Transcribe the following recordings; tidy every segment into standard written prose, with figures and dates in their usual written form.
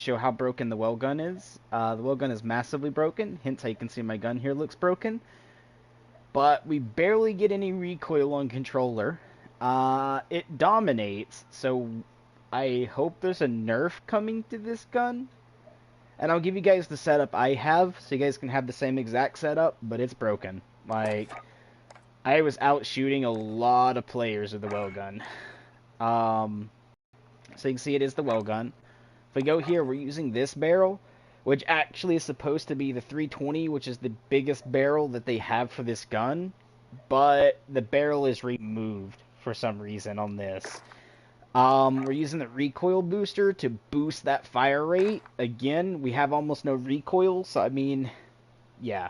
show how broken the Welgun is. The Welgun is massively broken, hence how you can see my gun here looks broken. But we barely get any recoil on controller. It dominates, so I hope there's a nerf coming to this gun. And I'll give you guys the setup I have, so you guys can have the same exact setup, but it's broken. Like, I was out shooting a lot of players with the Welgun. So you can see it is the Welgun. If we go here, we're using this barrel, which actually is supposed to be the 320, which is the biggest barrel that they have for this gun, but the barrel is removed for some reason on this. We're using the recoil booster to boost that fire rate. Again, we have almost no recoil, so I mean, yeah.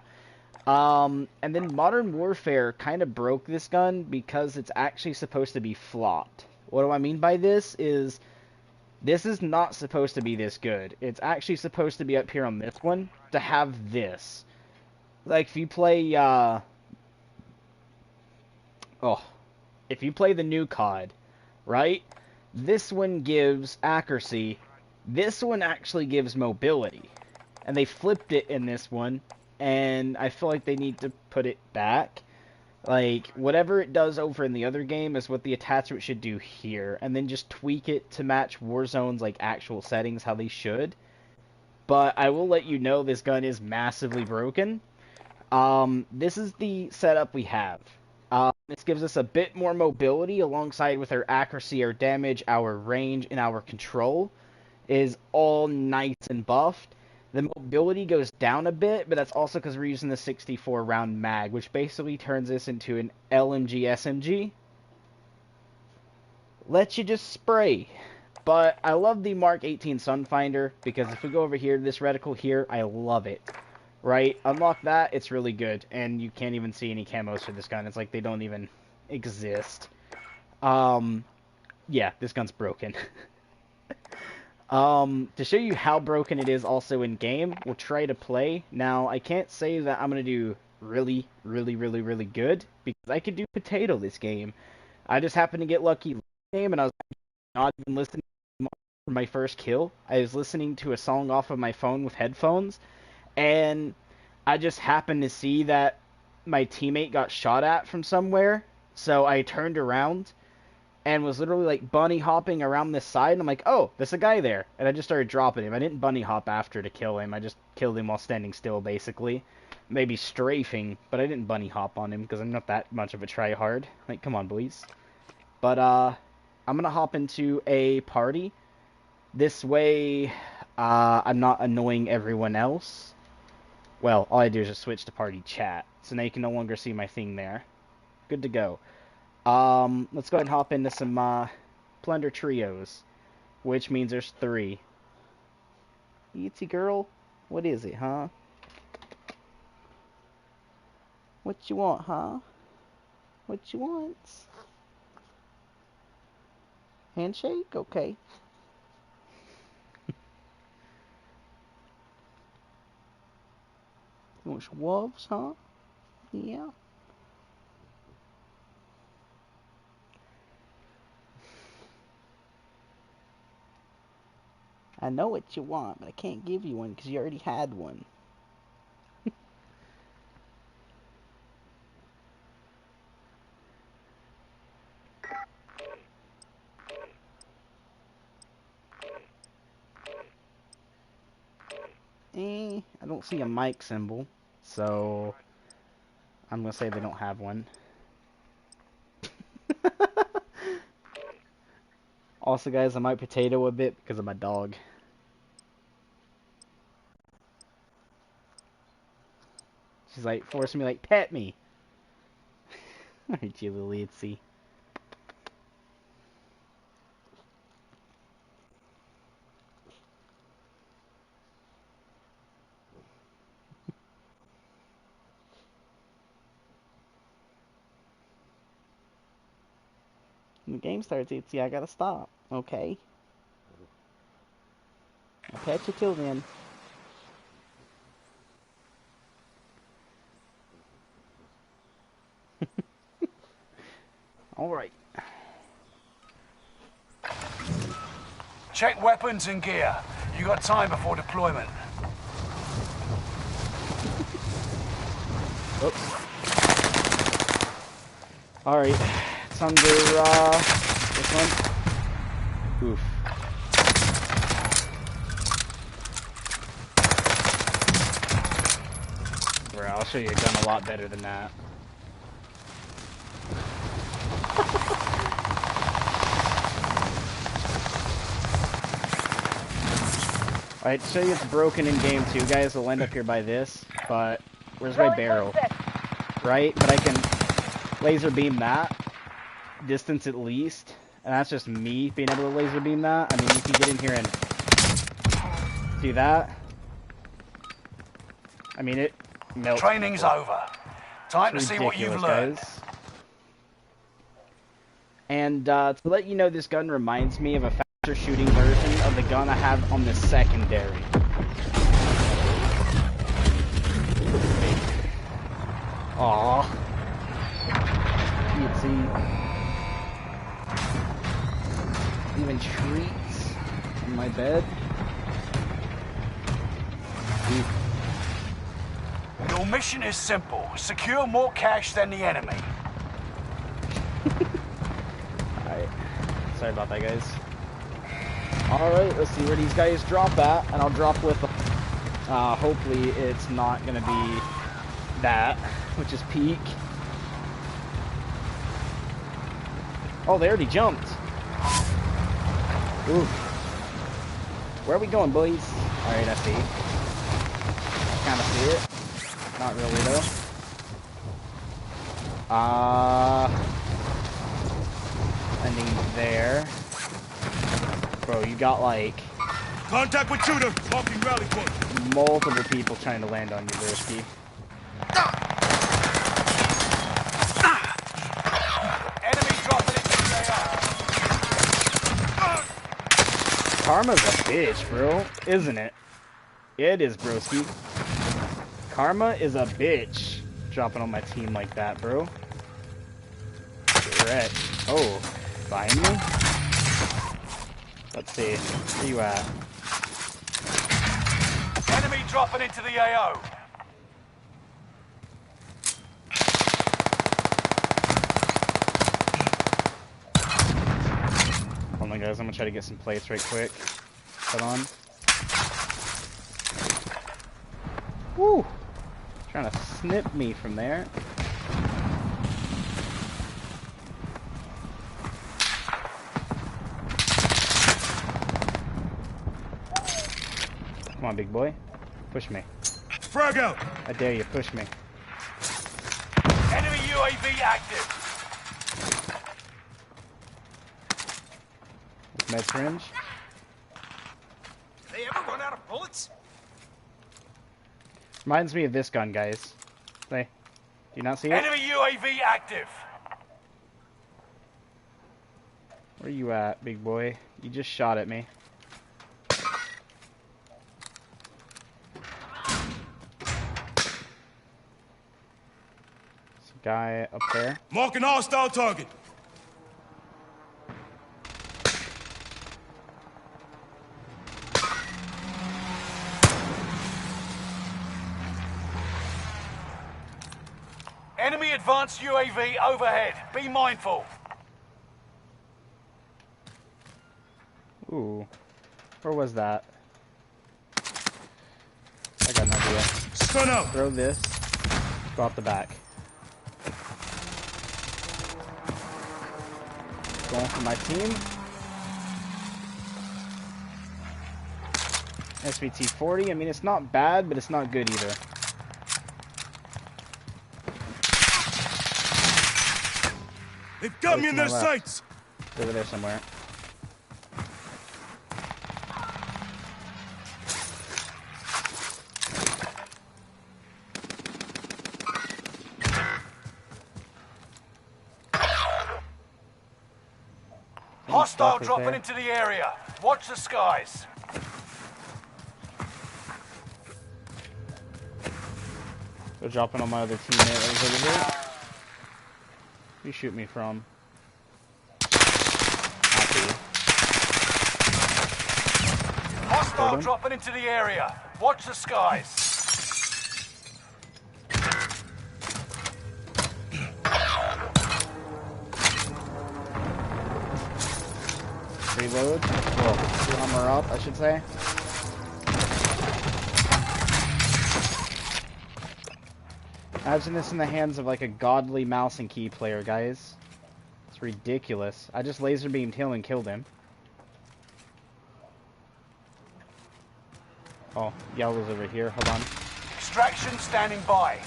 And then Modern Warfare kind of broke this gun because it's actually supposed to be flopped. What do I mean by this is not supposed to be this good. It's actually supposed to be up here on this one to have this. Like if you play if you play the new COD, right? This one gives accuracy. This one actually gives mobility. And they flipped it in this one, and I feel like they need to put it back. Like, whatever it does over in the other game is what the attachment should do here, and then just tweak it to match Warzone's, like, actual settings how they should. But I will let you know this gun is massively broken. This is the setup we have. This gives us a bit more mobility alongside with our accuracy, our damage, our range, and our control is all nice and buffed. The mobility goes down a bit, but that's also because we're using the 64 round mag, which basically turns this into an LMG SMG. Lets you just spray. But I love the Mark 18 Sunfinder, because if we go over here to this reticle here, I love it. Right? Unlock that, it's really good. And you can't even see any camos for this gun. It's like they don't even exist. Yeah, this gun's broken. To show you how broken it is also in game, we'll try to play. Now, I can't say that I'm going to do really, really, really, really good, because I could do potato this game. I just happened to get lucky last game, and I was not even listening for my first kill. I was listening to a song off of my phone with headphones, and I just happened to see that my teammate got shot at from somewhere, so I turned around and was literally like bunny hopping around this side, and I'm like, oh, there's a guy there, and I just started dropping him. I didn't bunny hop after to kill him, I just killed him while standing still, basically. Maybe strafing, but I didn't bunny hop on him, because I'm not that much of a tryhard. Like, come on, boys. But, I'm gonna hop into a party. This way, I'm not annoying everyone else. Well, all I do is just switch to party chat, so now you can no longer see my thing there. Good to go. Let's go ahead and hop into some, Plunder trios, which means there's 3. Eatsy girl, what is it, huh? What you want, huh? What you want? Handshake? Okay. You want wolves, huh? Yeah. I know what you want, but I can't give you one because you already had one. I don't see a mic symbol, so I'm gonna say they don't have one. Also, guys, I might potato a bit because of my dog. She's like forcing me, like, pet me. Aren't you, little Itsy? When the game starts, Itsy, I gotta stop. Okay? I'll pet you till then. Alright. Check weapons and gear. You got time before deployment. Oops. Alright, it's under, this one. Oof. Bro, I'll show you a gun a lot better than that. Alright, to show you it's broken in game 2, guys, will end up here by this, but where's my barrel? Right? But I can laser beam that, distance at least, and that's just me being able to laser beam that. I mean, you can get in here and do that. I mean, it melts. Training's over. Time to see what you've learned. Guys. And to let you know, this gun reminds me of a faster shooting version of the gun I have on the secondary. Aww. Cutesy. Even treats in my bed. Your mission is simple. Secure more cash than the enemy. Alright. Sorry about that, guys. Alright, let's see where these guys drop at, and I'll drop with hopefully it's not gonna be that, which is peak. Oh, they already jumped. Ooh. Where are we going, boys? Alright, I see. Kinda see it. Not really, though. Ending there. Bro, you got like... Contact with shooter! Marking rally point. Multiple people trying to land on you, Broski. Enemy dropping into the AR. Karma's a bitch, bro. Isn't it? It is, broski. Karma is a bitch. Dropping on my team like that, bro. Correct. Oh, behind me? Let's see. Where you at? Enemy dropping into the AO. Hold on, guys. I'm gonna try to get some plates right quick. Hold on. Woo! Trying to snip me from there. Come on, big boy. Push me. Frag out! I dare you, push me. Enemy UAV active. Med syringe. They ever run out of bullets? Reminds me of this gun, guys. Hey, do you not see it? Enemy UAV active. Where you at, big boy? You just shot at me. There's a guy up there. Marking hostile target. Enemy advanced UAV overhead. Be mindful. Ooh. Where was that? I got an idea. Stun out. Throw this. Go off the back. Going for my team. SVT-40. I mean, it's not bad, but it's not good either. They've got me in their sights. It's over there somewhere. Hostile dropping into the area. Watch the skies. They're dropping on my other teammate that was over here. Where you shoot me from? Hostile dropping into the area. Watch the skies. Reload. Well, armor up, I should say. Imagine this in the hands of like a godly mouse and key player, guys. It's ridiculous. I just laser beamed him and killed him. Oh, Yellow's over here. Hold on. Extraction standing by.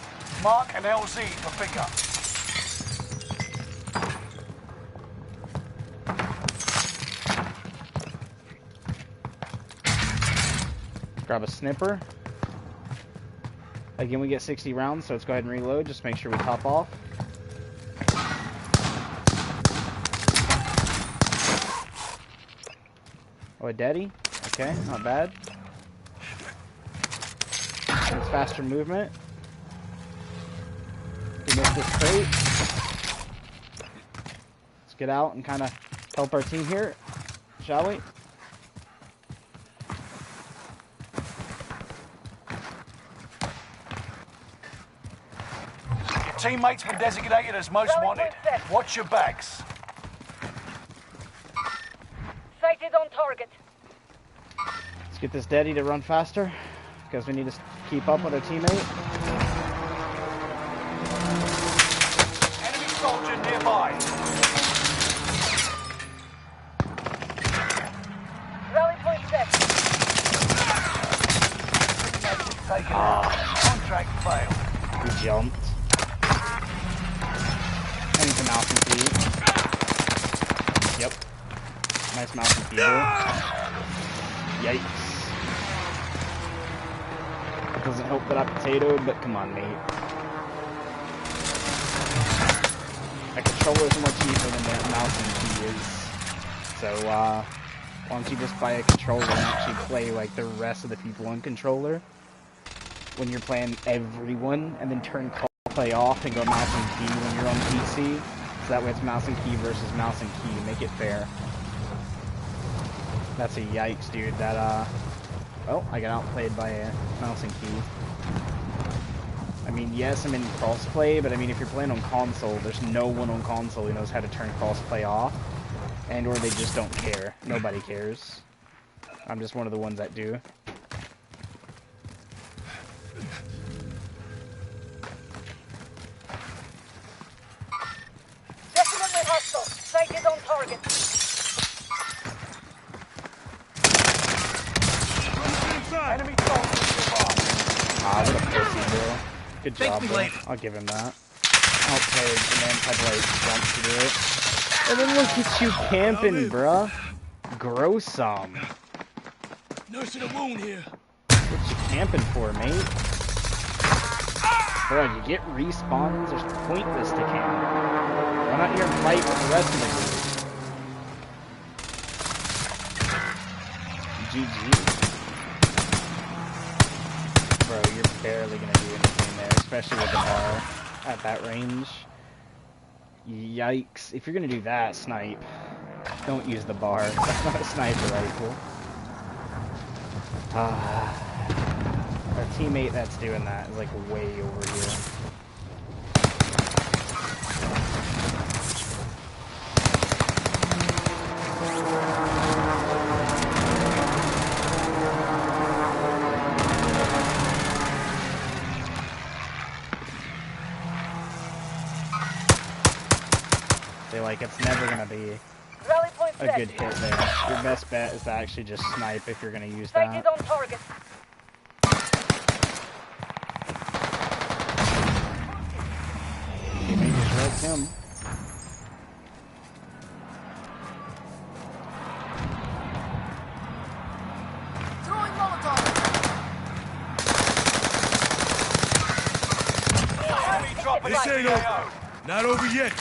Mark an LZ for pickup. Grab a snipper. Again, we get 60 rounds, so let's go ahead and reload. Just make sure we top off. Oh, a daddy. Okay, not bad. It's faster movement. We missed this crate. Let's get out and kind of help our team here, shall we? Teammates been designated as most wanted. Watch your backs. Sighted on target. Let's get this daddy to run faster, because we need to keep up with our teammate. Enemy soldier nearby. Rally point set. Taken out. Contract failed. We jumped. I need the mouse and key. Yep. Nice mouse and keyboard. Yikes. It doesn't help that I potatoed, but come on, mate. A controller's more cheaper than that mouse and key is. So, why don't you just buy a controller and actually play like the rest of the people on controller when you're playing everyone, and then turn play off and go mouse and key when you're on PC, so that way it's mouse and key versus mouse and key. Make it fair. That's a yikes, dude. That oh, I got outplayed by a mouse and key. I mean, yes, I'm in crossplay, but I mean, if you're playing on console, there's no one on console who knows how to turn crossplay off, and or they just don't care. Nobody cares. I'm just one of the ones that do. Sighted on target. Enemy soldier nearby. Ah, what a pussy, bro. Good job, bro. I'll give him that. Outplayed, and then had to like jump to do it. And then look at you camping, bruh. Grow some. Nursing a wound here. What you camping for, mate? Bro, you get respawns. There's pointless to camp. Why not here and fight with the rest of the group? GG. Bro, you're barely gonna do anything there, especially with the bar at that range. Yikes. If you're gonna do that, snipe. Don't use the bar. That's not a sniper rifle. Our teammate that's doing that is like way over here. Like, it's never gonna be a good hit there. Your best bet is to actually just snipe if you're gonna use that. Sighted on target. You may just res him. Throwing Molotov. This ain't over. Not over yet.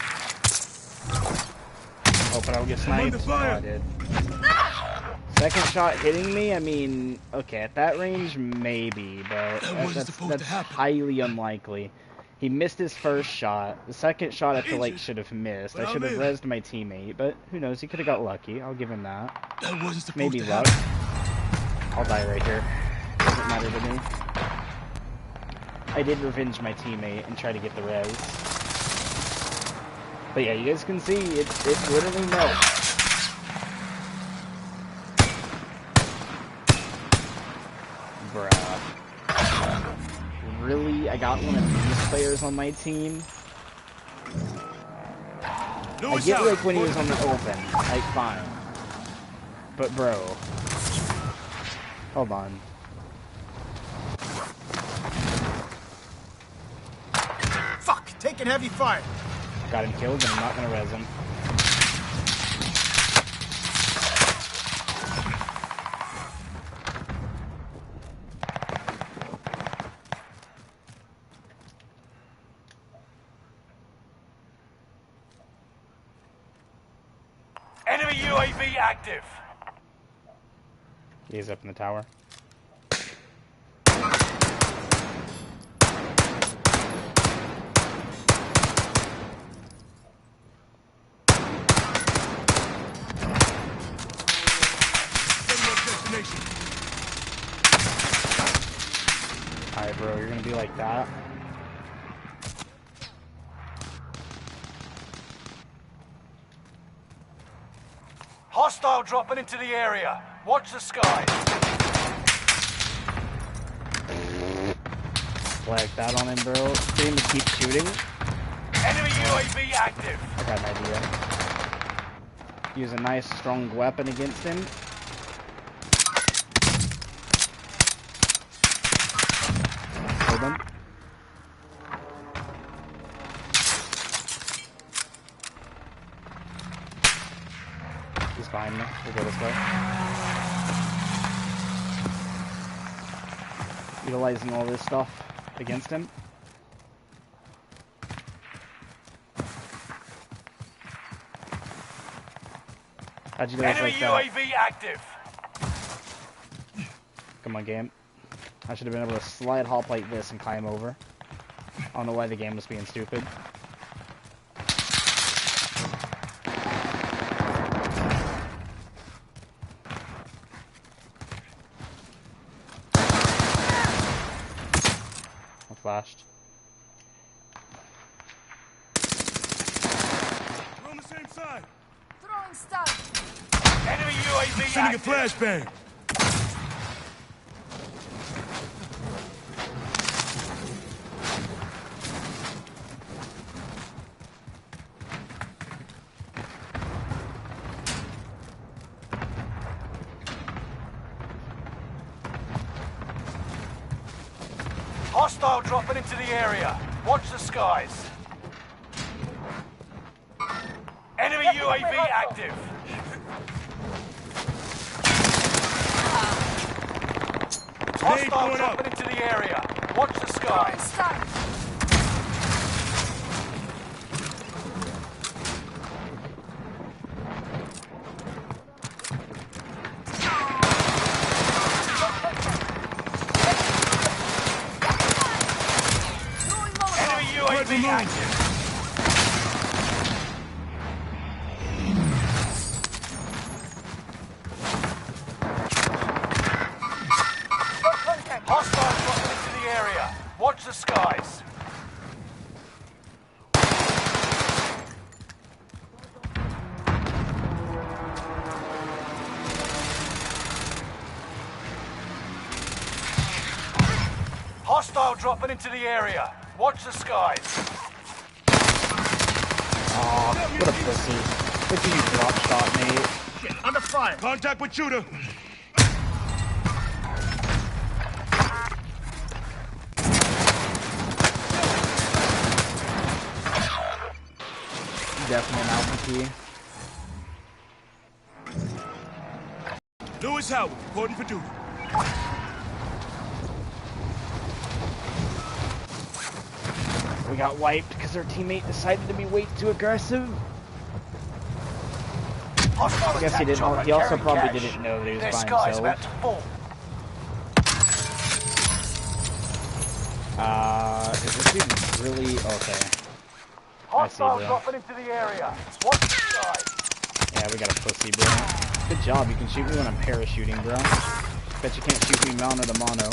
Hope I don't get sniped. Oh, I did. Second shot hitting me, I mean, okay, at that range, maybe, but that's highly unlikely. He missed his first shot. The second shot I feel like should have missed. I should have rezzed my teammate, but who knows, he could have got lucky. I'll give him that. That wasn't supposed maybe to luck. happen. I'll die right here. Doesn't matter to me. I did revenge my teammate and try to get the res. But yeah, you guys can see, it literally melts. Bruh. Really? I got one of these players on my team? I get like when he was on the open, like fine. But bro. Hold on. Fuck! Taking heavy fire! Got him killed and I'm not gonna res him. Enemy UAV active. He's up in the tower. Alright, bro, you're gonna be like that. Hostile dropping into the area. Watch the skies. Flag that on him, bro. Get him to keep shooting. Enemy UAV active. I got an idea. Use a nice, strong weapon against him. Hold him. He's behind me. We'll go this way. Utilizing all this stuff against him. How'd you guys Enemy like that? UAV active. Come on, game. I should have been able to slide hop like this and climb over. I don't know why the game was being stupid. I flashed. We're on the same side. Throwing stun. Enemy UAV Sending a active. flashbang. Hostile dropping into the area. Watch the skies. Enemy UAV active. Hostile going up. dropping into the area. Watch the Throwing skies. stun. Throwing Molotov. Enemy UAV active. Got contact. Hostile dropping into the area. Watch the skies. Hostile dropping into the area. Watch the skies. Aw, what a pussy. Look at you drop shot, mate. Shit, under fire! Contact with shooter. Definitely an alpha key. Lewis Howard, reporting for duty. We got wiped because our teammate decided to be way too aggressive. Hostile I guess he attack didn't. chopper He also carrying probably cash. didn't know that he was Their by sky's about himself. to fall. Is this dude really okay? Hostile bro. dropping into the area. Watch the skies. Yeah, we got a pussy, bro. Good job. You can shoot me when I'm parachuting, bro. Bet you can't shoot me mano to mano.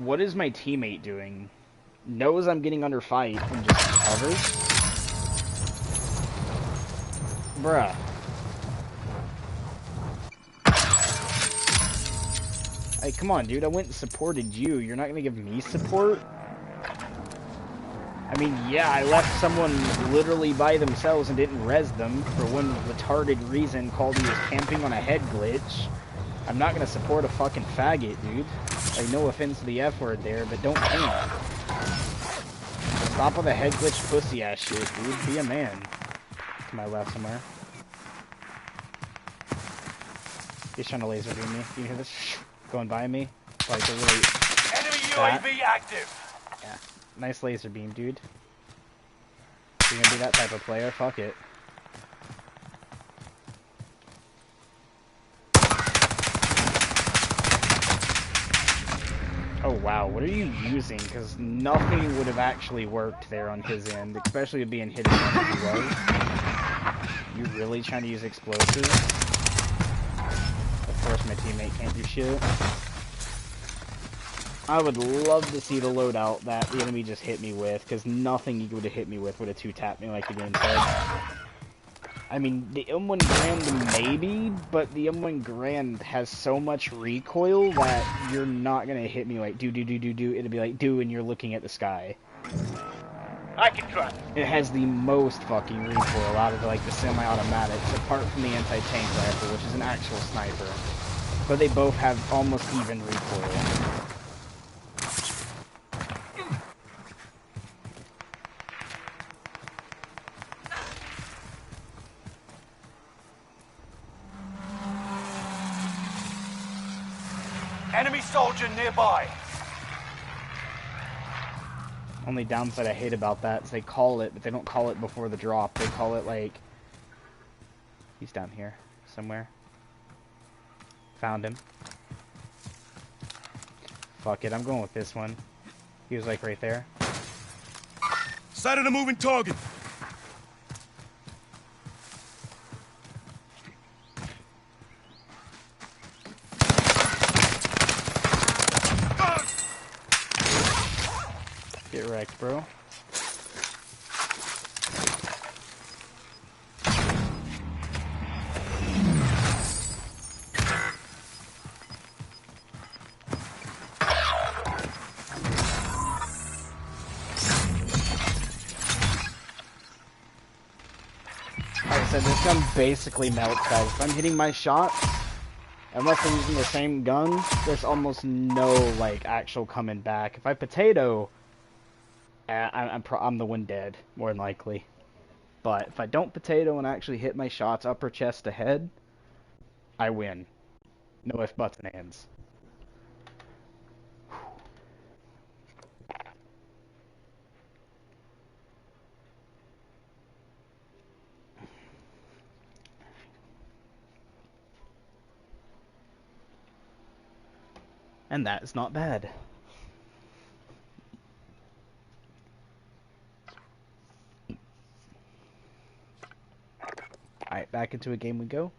What is my teammate doing? Knows I'm getting under fight and just covers? Bruh. Hey, come on, dude. I went and supported you. You're not gonna give me support? I mean, yeah, I left someone literally by themselves and didn't res them for one retarded reason called he was camping on a head glitch. I'm not gonna support a fucking faggot, dude. Like, no offense to the F word there, but don't camp. Stop with the head glitch pussy ass shit, dude. Be a man. To my left somewhere. He's trying to laser beam me. Do you hear this? Going by me? Like, a really... Enemy UAV active. Yeah. Nice laser beam, dude. You're gonna be that type of player? Fuck it. Oh wow, what are you using? Because nothing would have actually worked there on his end, especially with being hit as he was. You really trying to use explosives? Of course my teammate can't do shit. I would love to see the loadout that the enemy just hit me with, because nothing he would have hit me with would have two-tapped me like the game said. I mean, the M1 Grand maybe, but the M1 Grand has so much recoil that you're not gonna hit me like do. It'll be like do, and you're looking at the sky. I can try. It has the most fucking recoil out of like the semi-automatics, apart from the anti-tank rifle, which is an actual sniper. But they both have almost even recoil. Enemy soldier nearby. Only downside I hate about that is they call it, but they don't call it before the drop. They call it like... He's down here somewhere. Found him. Fuck it, I'm going with this one. He was like right there. Sight of the moving target. Get wrecked, bro. Like I said, this gun basically melts, guys. If I'm hitting my shots, unless I'm using the same gun, there's almost no, like, actual coming back. If I potato, I'm the one dead, more than likely. But if I don't potato and actually hit my shots upper chest to head, I win. No ifs, buts, and ands. And that is not bad. Alright, back into a game we go.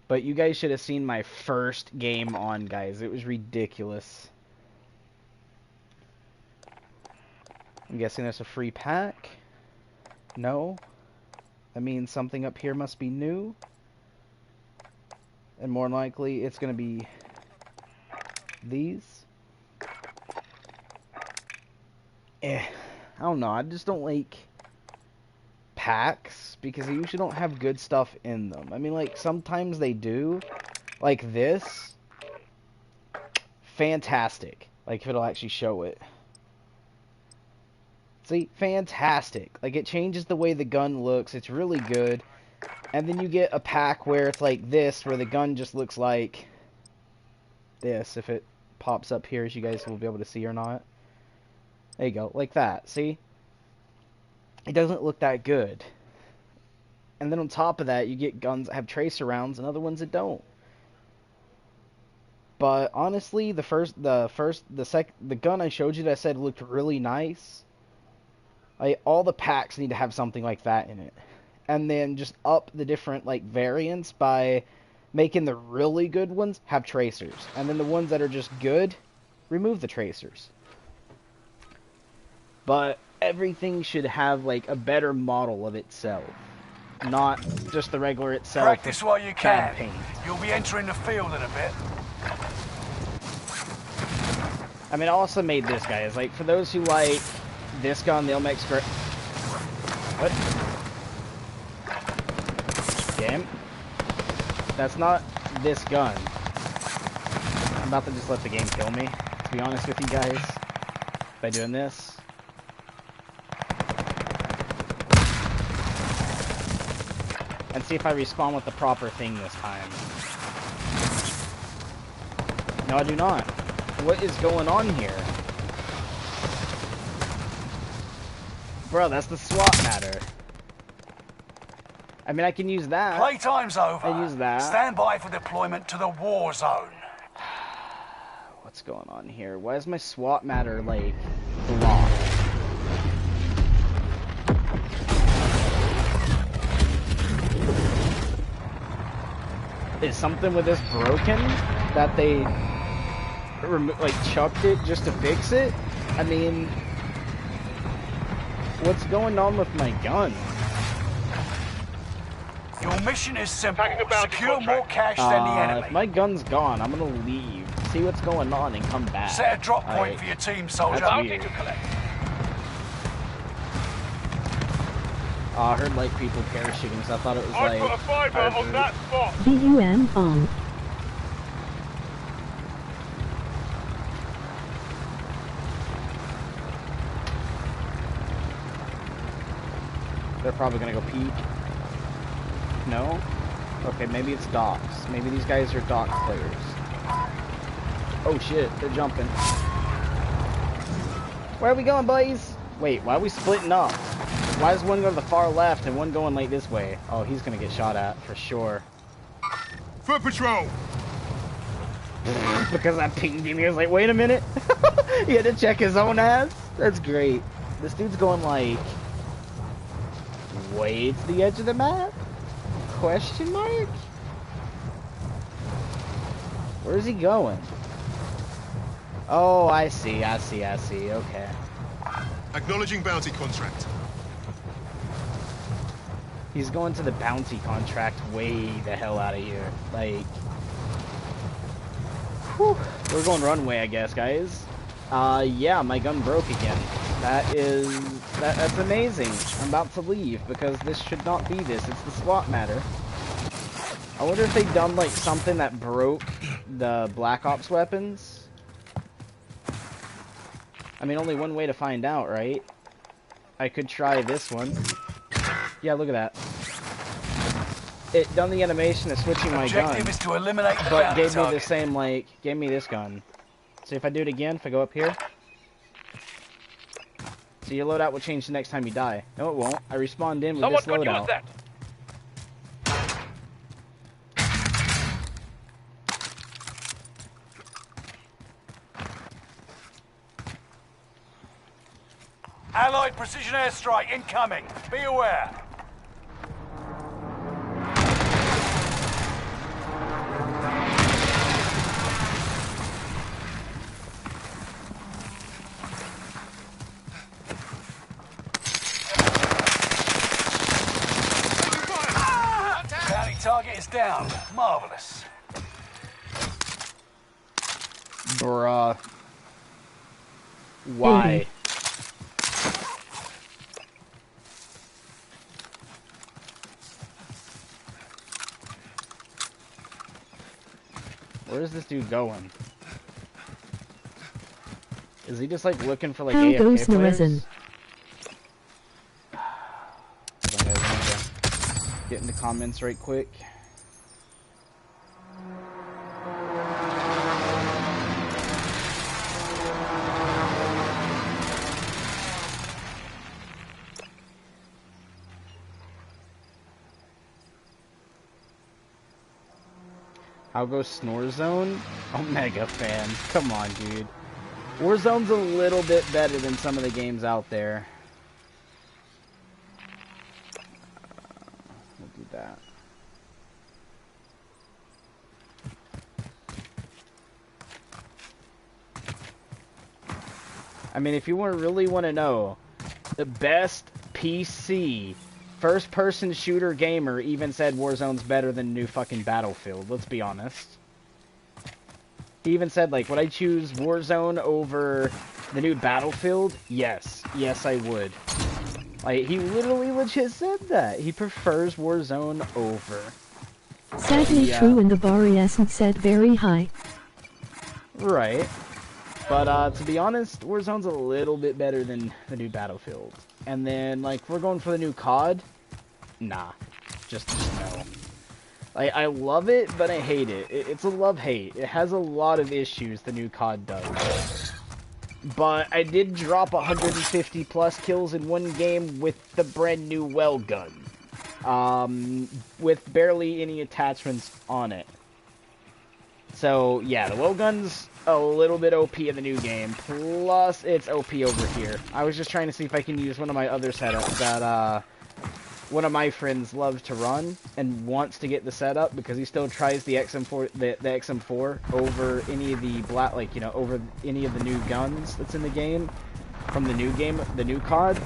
But you guys should have seen my first game on, guys. It was ridiculous. I'm guessing that's a free pack? No? That means something up here must be new. And more than likely, it's going to be these. I don't know. I just don't like packs because they usually don't have good stuff in them. I mean, like, sometimes they do. Like this. Fantastic. Like, if it'll actually show it. See? Fantastic. Like, it changes the way the gun looks. It's really good. And then you get a pack where it's like this, where the gun just looks like this. If it pops up here, as you guys will be able to see or not. There you go, like that, see? It doesn't look that good. And then on top of that, you get guns that have tracer rounds and other ones that don't. But honestly, the gun I showed you that I said looked really nice, Like, all the packs need to have something like that in it. And then just up the different, like, variants by making the really good ones have tracers. And then the ones that are just good, remove the tracers. But everything should have, like, a better model of itself. Not just the regular itself. Practice while you bad can. paint. You'll be entering the field in a bit. I mean, I also made this, guys. Like, for those who like this gun, they'll make script. What? Game? That's not this gun. I'm about to just let the game kill me, to be honest with you guys, by doing this. And see if I respawn with the proper thing this time. No, I do not. What is going on here? Bro, that's the swap matter. I mean, I can use that. Playtime's over. I use that. Stand by for deployment to the war zone. What's going on here? Why is my swap matter, like, blocked? Is something with this broken that they like chucked it just to fix it? I mean, what's going on with my gun? Your mission is simple. Packing a bounty Secure more contract. cash than the enemy. If my gun's gone, I'm gonna leave, see what's going on, and come back. Set a drop point Like, for your team, soldier. that's Bounty weird. to collect. I heard like people parachuting, so I thought it was I've like. got a fiver on parachute. that spot. BUM on. They're probably gonna go peek. No? Okay, maybe it's docks. Maybe these guys are dock players. Oh shit, they're jumping. Where are we going, boys? Wait, why are we splitting up? Why is one going to the far left and one going like this way? Oh, he's gonna get shot at for sure. Foot patrol. Because I pinged him, he was like, wait a minute. He had to check his own ass. That's great. This dude's going like way to the edge of the map? Question mark? Where's he going? Oh, I see. Okay. Acknowledging bounty contract. He's going to the bounty contract way the hell out of here. Like, whew. We're going runway, I guess, guys. Yeah, my gun broke again. That's amazing. I'm about to leave because this should not be this. It's the swap matter. I wonder if they've done like something that broke the Black Ops weapons. I mean, only one way to find out, right? I could try this one. Yeah, look at that. It done the animation of switching my gun, Objective is to eliminate the but bounty gave me the target. same, like, gave me this gun. See if I do it again, if I go up here. So your loadout will change the next time you die. No, it won't. I respawned in with Someone this could use loadout. that. Allied precision airstrike incoming. Be aware. Bounty target is down. Marvelous. Bruh. Why? Where is this dude going? Is he just like looking for like How AFK goes the players? resin? Hold on, guys, I need to get in the comments right quick. How goes Snore Zone? Omega fan. Come on, dude. Warzone's a little bit better than some of the games out there. need that. I mean, if you really want to know, the best PC first-person shooter gamer even said Warzone's better than new fucking Battlefield. Let's be honest. He even said, like, would I choose Warzone over the new Battlefield? Yes. Yes, I would. Like, he literally legit said that. He prefers Warzone over. Sadly true, and the bar isn't set very high. Right. But, to be honest, Warzone's a little bit better than the new Battlefield. And then, like, we're going for the new COD? Nah. Just no. Like, I love it, but I hate it. It's a love-hate. It has a lot of issues, the new COD does. But I did drop 150 plus kills in one game with the brand new Welgun. With barely any attachments on it. So, yeah, the Welgun's a little bit OP in the new game, plus it's OP over here. I was just trying to see if I can use one of my other setups that, one of my friends loves to run and wants to get the setup because he still tries the XM4, the XM4 over any of the over any of the new guns that's in the game, from the new game, the new COD.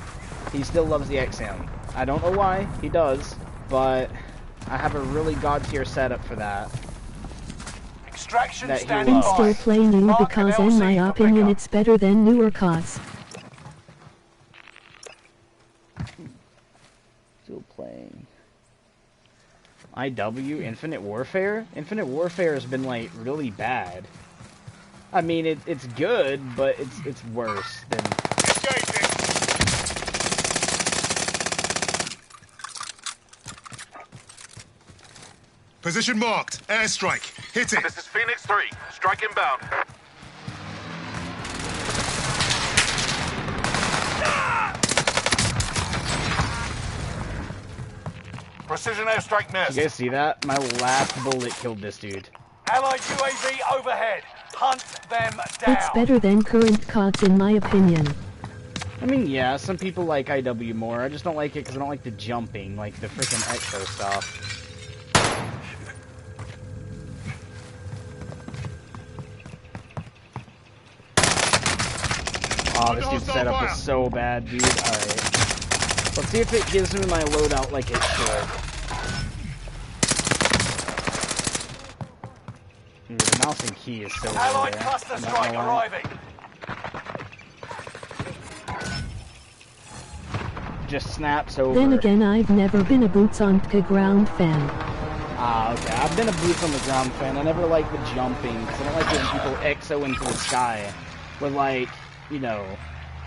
He still loves the XM. I don't know why, he does, but I have a really god tier setup for that. Extraction And standing still by. play new Mark because an in my LC for opinion pickup. it's better than newer CODs. Still playing. IW, Infinite Warfare? Infinite Warfare has been, like, really bad. I mean, it's good, but it's worse than... Engaging. Position marked. Airstrike. Hit it. This is Phoenix 3. Strike inbound. Precision airstrike missed. You guys see that? My last bullet killed this dude. Allied UAV overhead. Hunt them down. It's better than current CODs in my opinion. I mean, yeah, some people like IW more. I just don't like it because I don't like the jumping, like the freaking exo stuff. Oh, this dude's setup is so bad, dude. Alright. Let's see if it gives me my loadout like it should. Ooh, the mouse and key is so Allied rare. cluster I'm not strike gonna lie. arriving. Just snaps over. Then again, I've never been a boots on the ground fan. Ah, okay. I've been a boots on the ground fan. I never like the jumping, because I don't like when people exo into the sky with, like, you know,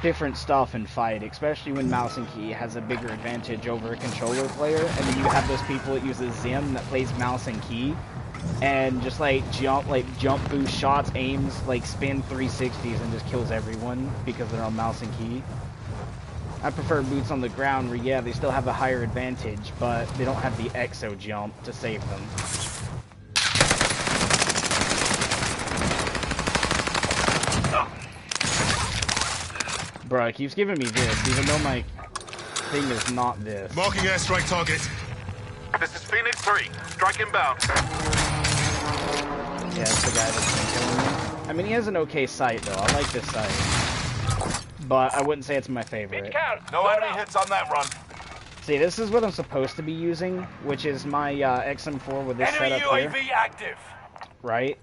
different stuff and fight, especially when mouse and key has a bigger advantage over a controller player, and then you have those people that use a Zim that plays mouse and key, and just, like, jump boost shots, aims, like, spin 360s and just kills everyone because they're on mouse and key. I prefer boots on the ground where, yeah, they still have a higher advantage, but they don't have the exo jump to save them. Bro, it keeps giving me this, even though my thing is not this. Marking airstrike target. This is Phoenix 3. Strike inbound. Yeah, it's the guy that's been killing me. I mean, he has an okay sight, though. I like this sight. But I wouldn't say it's my favorite. No enemy hits on that run. See, this is what I'm supposed to be using, which is my XM4 with this Enemy setup UAV here. active. Right?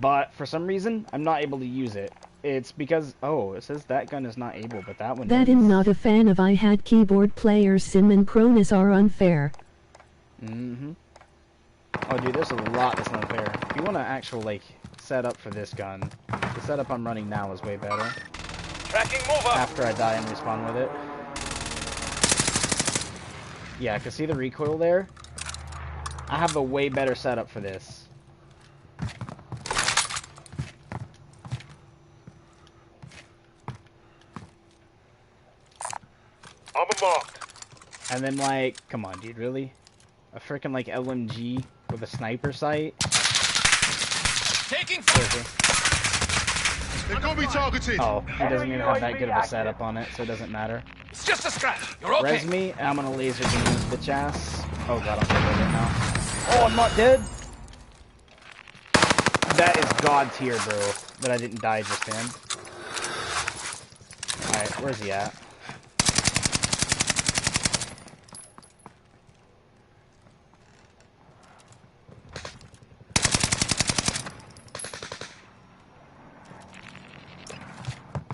But for some reason, I'm not able to use it. It's because, oh, it says that gun is not able, but that one That is. I'm not a fan of. I had keyboard players sim and pronus are unfair. Mm-hmm. Oh, dude, there's a lot that's unfair. If you want to actual, like, setup for this gun, the setup I'm running now is way better. Tracking mover. After I die and respawn with it. Yeah, I can see the recoil there. I have a way better setup for this. Armor marked. And then, like, come on, dude, really? A freaking, like, LMG with a sniper sight? Taking Seriously. They've got me targeted. Oh, he doesn't even have that good of a setup on it, so it doesn't matter. It's just a scratch. You're okay. Res me, and I'm gonna laser beam his bitch ass. Oh god, I'm dead right now. Oh, I'm not dead! That is God tier, bro. That I didn't die just then. Alright, where's he at?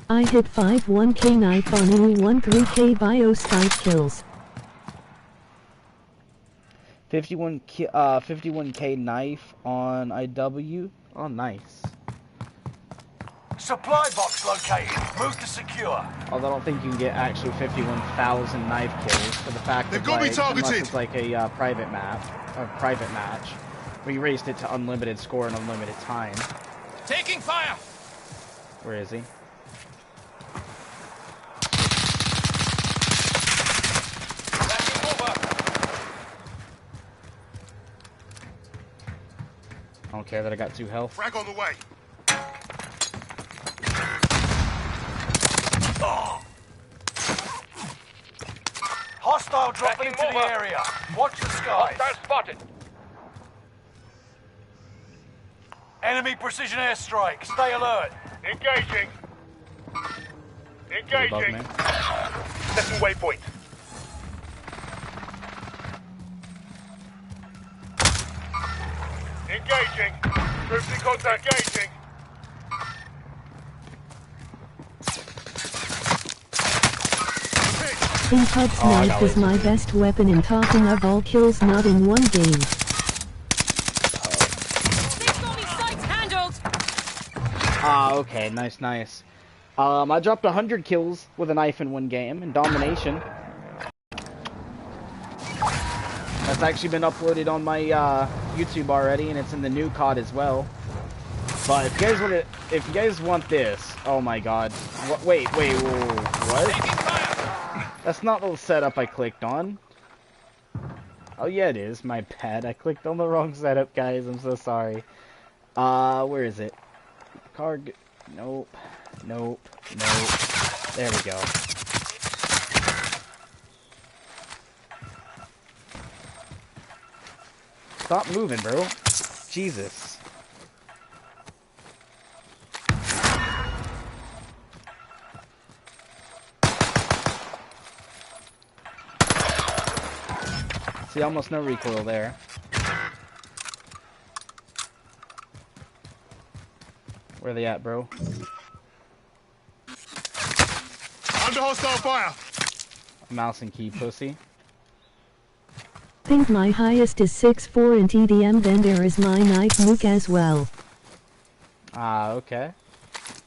I hit 5 1K knife on any 1 3K bios 5 kills. 51K knife on IW. Oh, nice. Supply box located. Move to secure. Although I don't think you can get actually 51,000 knife kills for the fact They've that, got me like, targeted. unless it's like a private match, we raised it to unlimited score and unlimited time. Taking fire. Where is he? I don't care that I got 2 health. Frag on the way. Hostile dropping into the area. Watch the skies. Hostile spotted. Enemy precision airstrike. Stay alert. Engaging. Above me. Engaging. Setting waypoint. Engaging. Troops in contact. Engaging. Think Hub's knife was my best weapon in topping of all kills not in one game. Ah, okay, nice, nice. I dropped 100 kills with a knife in one game in domination. That's actually been uploaded on my YouTube already, and it's in the new COD as well. But if you guys want this, oh my god, wait, what? That's not the setup I clicked on. Oh yeah, it is. My bad. I clicked on the wrong setup, guys. I'm so sorry. Where is it? Nope. Nope. Nope. There we go. Stop moving, bro. Jesus. See, almost no recoil there. Where they at, bro? Under hostile fire. Mouse and key, pussy. Think my highest is 6'4" in TDM, then there is my knife nuke as well. Ah, okay.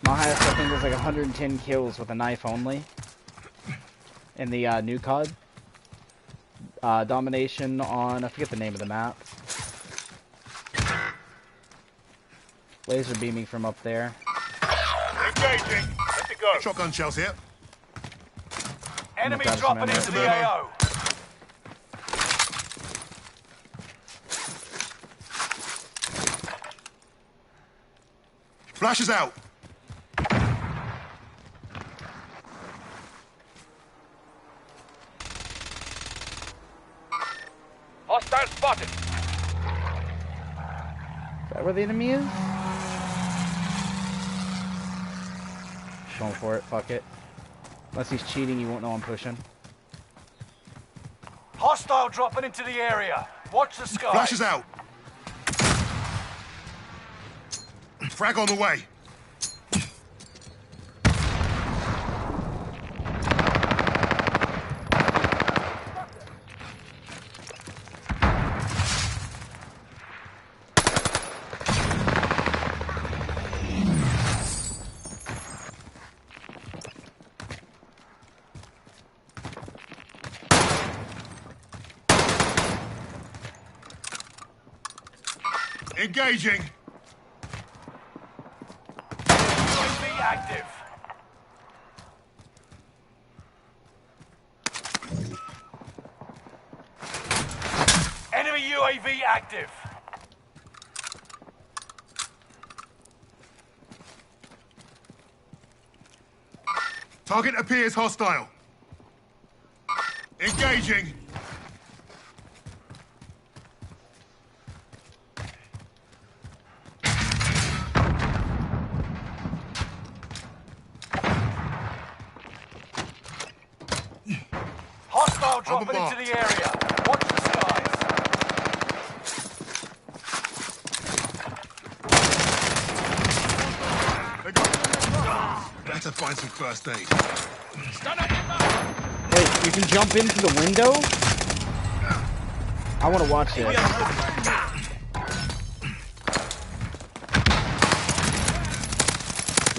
My highest, I think, was like 110 kills with a knife only. In the new COD. Domination on, I forget the name of the map. Laser beaming from up there. Engaging. Let it go. Shotgun shells here. Enemy grab some dropping ammo. into the AO. Flash is out. Hostile spotted. Is that where the enemy is? Going for it, fuck it. Unless he's cheating, you won't know I'm pushing. Hostile dropping into the area. Watch the skies. Flash is out. Frag on the way. Engaging. UAV active. Enemy UAV active. Target appears hostile. Engaging. dropping into the area. Watch the skies. Better find some first aid. Wait, you can jump into the window? I want to watch this.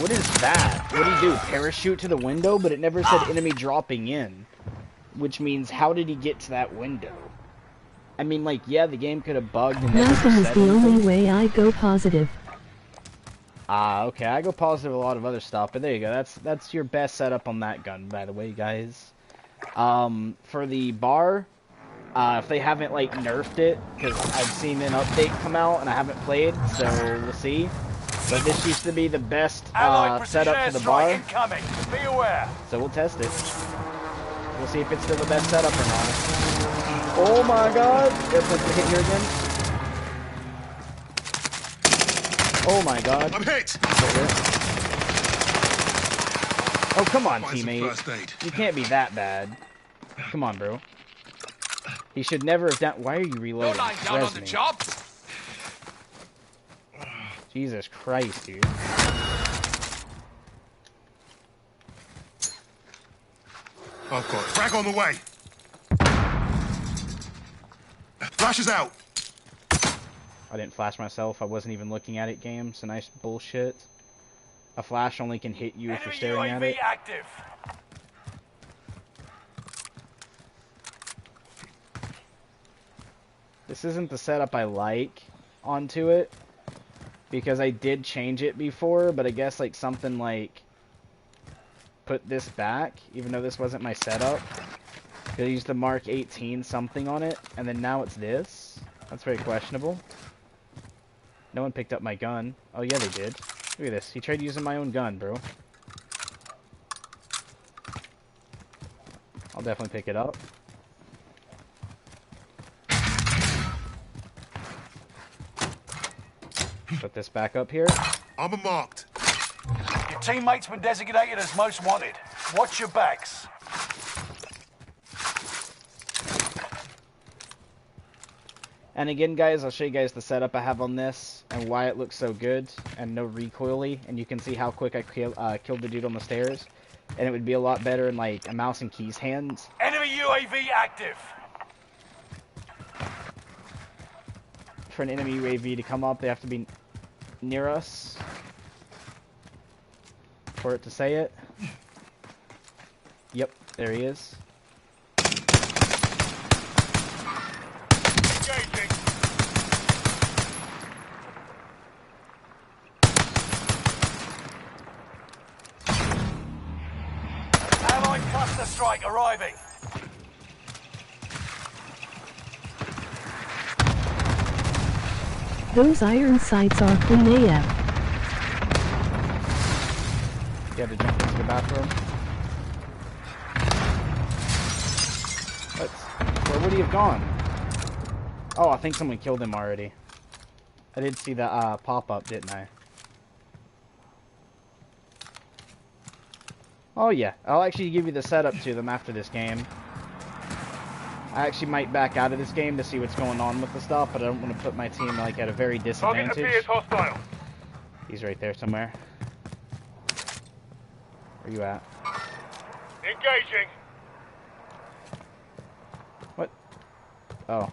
What is that? What do you do? Parachute to the window? But it never said enemy dropping in. Which means, how did he get to that window? I mean, like, yeah, the game could have bugged and never Nothing is said the anything. only way I go positive. Ah, okay. I go positive a lot of other stuff, but there you go. That's your best setup on that gun, by the way, guys. For the bar, if they haven't, like, nerfed it, because I've seen an update come out and I haven't played, so we'll see. But this used to be the best setup for the bar, Incoming. Be aware. so we'll test it. We'll see if it's still the best setup or not. Oh my god! Airplane's gonna hit here again. Oh my god. I'm hit. Oh, come on, Find some teammate. first aid. You can't be that bad. Come on, bro. He should never have done... Why are you No reloading? lying down on the me. job. Jesus Christ, dude. I've got it. Frag on the way. Flash is out. I didn't flash myself. I wasn't even looking at it, game. So nice bullshit. A flash only can hit you if you're Enemy staring at UAV it. active. This isn't the setup I like onto it. Because I did change it before, but I guess like something like... put this back, even though this wasn't my setup. I used the Mark 18 something on it, and then now it's this. That's very questionable. No one picked up my gun. Oh yeah, they did. Look at this. He tried using my own gun, bro. I'll definitely pick it up. Put this back up here. Armor marked. Your teammate's been designated as most wanted. Watch your backs. And again, guys, I'll show you guys the setup I have on this and why it looks so good and no recoily. And you can see how quick I killed the dude on the stairs. And it would be a lot better in like a mouse and keys hands. Enemy UAV active. For an enemy UAV to come up, they have to be near us for it to say it. Yep, there he is. Engaging. Allied cluster strike arriving. Those iron sights are clean AF. You had to jump into the bathroom. Where would he have gone? Oh, I think someone killed him already. I did see the pop-up, didn't I? Oh yeah, I'll actually give you the setup to them after this game. I actually might back out of this game to see what's going on with the stuff, but I don't want to put my team like at a very Target disadvantage. appears hostile. He's right there somewhere. Where you at? Engaging. What? Oh.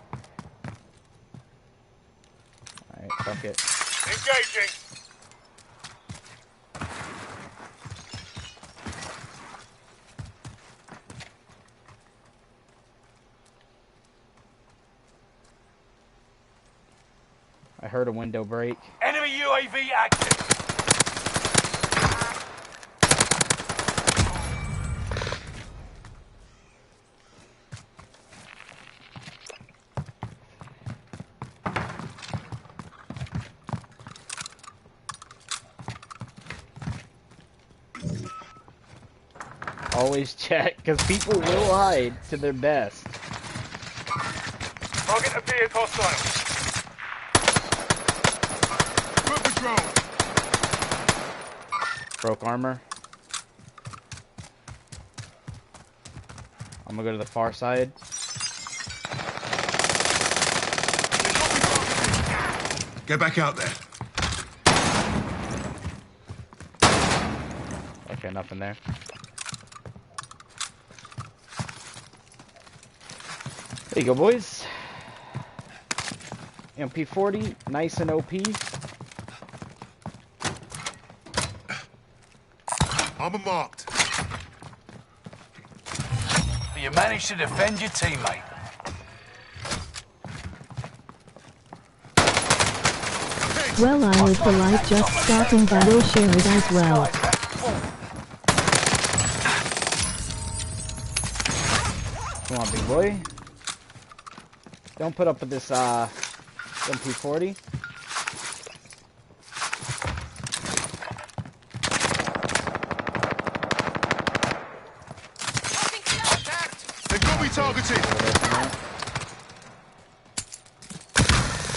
Alright, fuck it. Engaging. I heard a window break. Enemy UAV active. Always check, because people will hide to their best. Target appears hostile. Foot patrol. Broke armor. I'm gonna go to the far side. Get back out there. Okay, nothing there. There you go, boys. MP40, nice and OP. Armor marked. You managed to defend your teammate. Well, I live the life just stopping by, will share it as well. Come on, big boy. Don't put up with this, MP40. They've got me targeted.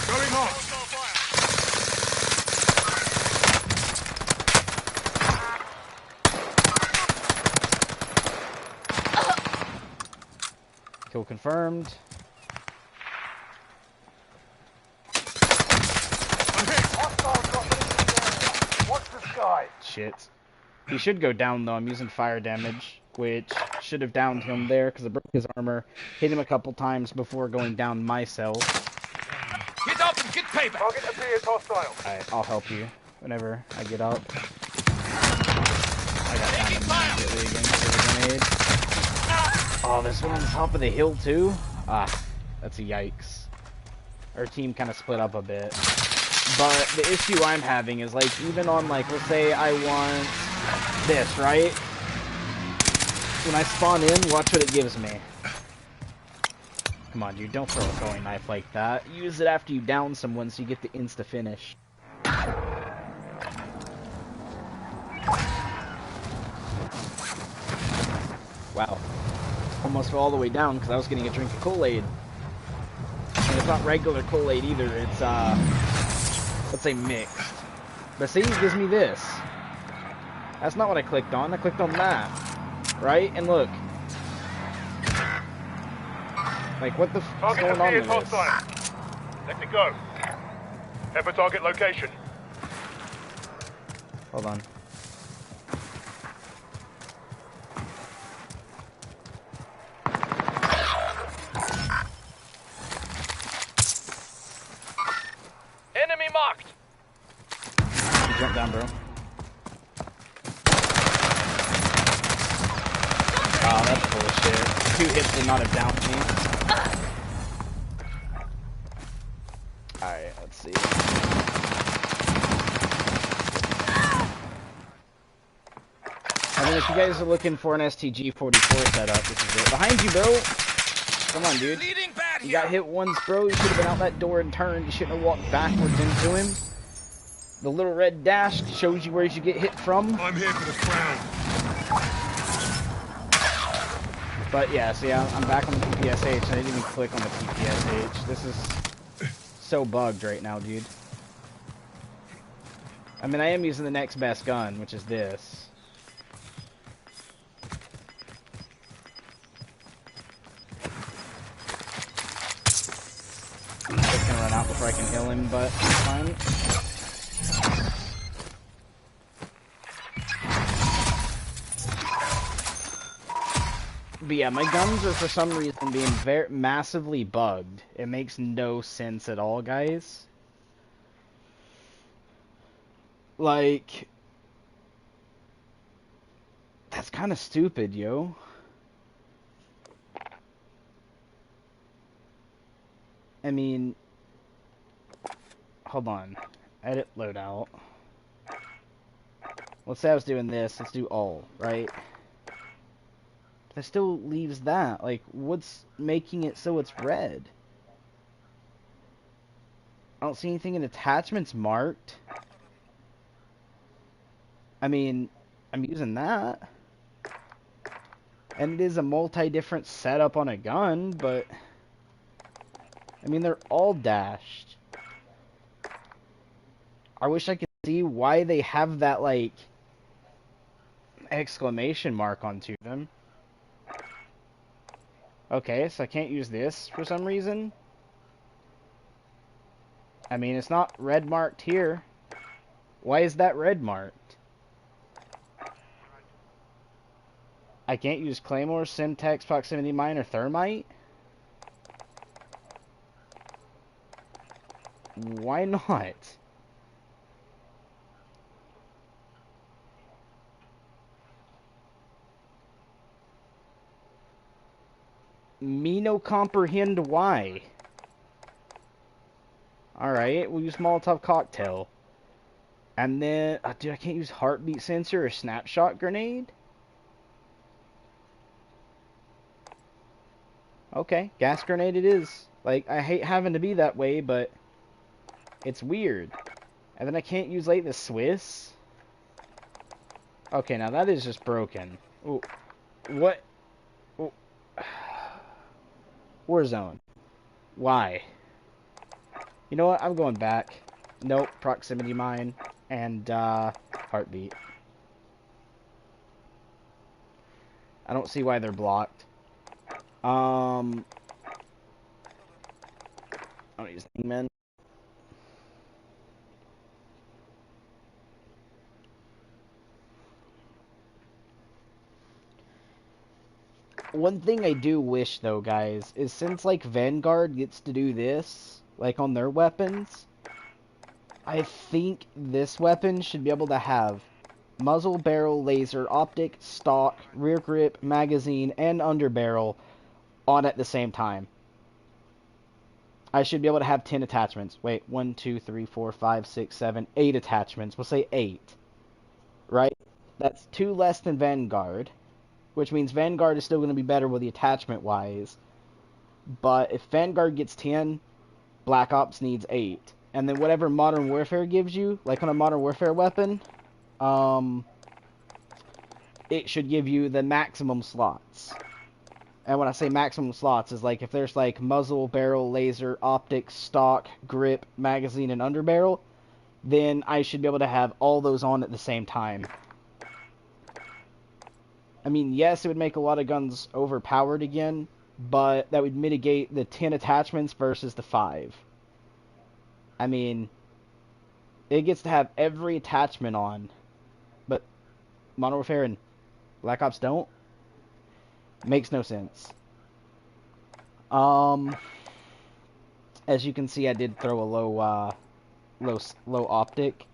Going hot. Kill confirmed. Watch the sky. Shit. He should go down, though. I'm using fire damage, which should have downed him there, because I broke his armor. Hit him a couple times before going down myself. Get up and get payback. Target appears hostile. Alright, I'll help you whenever I get up. I got down immediately against the grenade. Oh, there's one on the top of the hill, too? Ah, that's a yikes. Our team kind of split up a bit. But the issue I'm having is, like, even on, like, let's say I want this, right? When I spawn in, watch what it gives me. Come on, dude, don't throw a throwing knife like that. Use it after you down someone so you get the insta-finish. Wow. Almost fell all the way down because I was getting a drink of Kool-Aid. And it's not regular Kool-Aid either, it's, let's say mixed. But see, it gives me this. That's not what I clicked on. I clicked on that. Right? And look. Like, what the f***'s Target going on appears with this? hostile. Let it go. Head for target location. Hold on. Enemy marked. Jump down, bro. Oh, that's bullshit. 2 hits would not have downed me. Alright, let's see. I mean, if you guys are looking for an STG-44 setup, this is it. Behind you, bro! Come on, dude. Leading bad You here. got hit once, bro. You should have been out that door and turned. You shouldn't have walked backwards into him. The little red dash shows you where you should get hit from. I'm here for the crown. But yeah, see, I'm back on the PPSH. I didn't even click on the PPSH. This is so bugged right now, dude. I mean, I am using the next best gun, which is this. It's gonna run out before I can heal him, but it's fine. But yeah, my guns are for some reason being massively bugged. It makes no sense at all, guys. Like, that's kind of stupid, yo. I mean, hold on. Edit loadout. Let's say I was doing this. Let's do all, right? That still leaves that. Like, what's making it so it's red? I don't see anything in attachments marked. I mean, I'm using that. And it is a multi-different setup on a gun, but... I mean, they're all dashed. I wish I could see why they have that, like, exclamation mark onto them. Okay, so I can't use this for some reason. I mean, it's not red marked here. Why is that red marked? I can't use Claymore, Simtex, Proximity Mine, or Thermite? Why not? Me no comprehend why. Alright, we'll use Molotov Cocktail. And then, dude, I can't use Heartbeat Sensor or Snapshot Grenade? Okay, Gas Grenade it is. Like, I hate having to be that way, but it's weird. And then I can't use, like, the Swiss? Okay, now that is just broken. Ooh, what? Ooh. Warzone. Why? You know what? I'm going back. Nope. Proximity Mine and Heartbeat. I don't see why they're blocked. I don't use Hangman. One thing I do wish, though, guys, is since, like, Vanguard gets to do this, like, on their weapons, I think this weapon should be able to have muzzle, barrel, laser, optic, stock, rear grip, magazine, and underbarrel on at the same time. I should be able to have 10 attachments. Wait, 1, 2, 3, 4, 5, 6, 7, 8 attachments. We'll say 8. Right? That's 2 less than Vanguard. Which means Vanguard is still going to be better with the attachment-wise. But if Vanguard gets 10, Black Ops needs 8. And then whatever Modern Warfare gives you, like on a Modern Warfare weapon, it should give you the maximum slots. And when I say maximum slots, is like if there's like muzzle, barrel, laser, optic, stock, grip, magazine, and underbarrel, then I should be able to have all those on at the same time. I mean, yes, it would make a lot of guns overpowered again, but that would mitigate the 10 attachments versus the 5. I mean, it gets to have every attachment on, but Modern Warfare and Black Ops don't. Makes no sense. As you can see, I did throw a low optic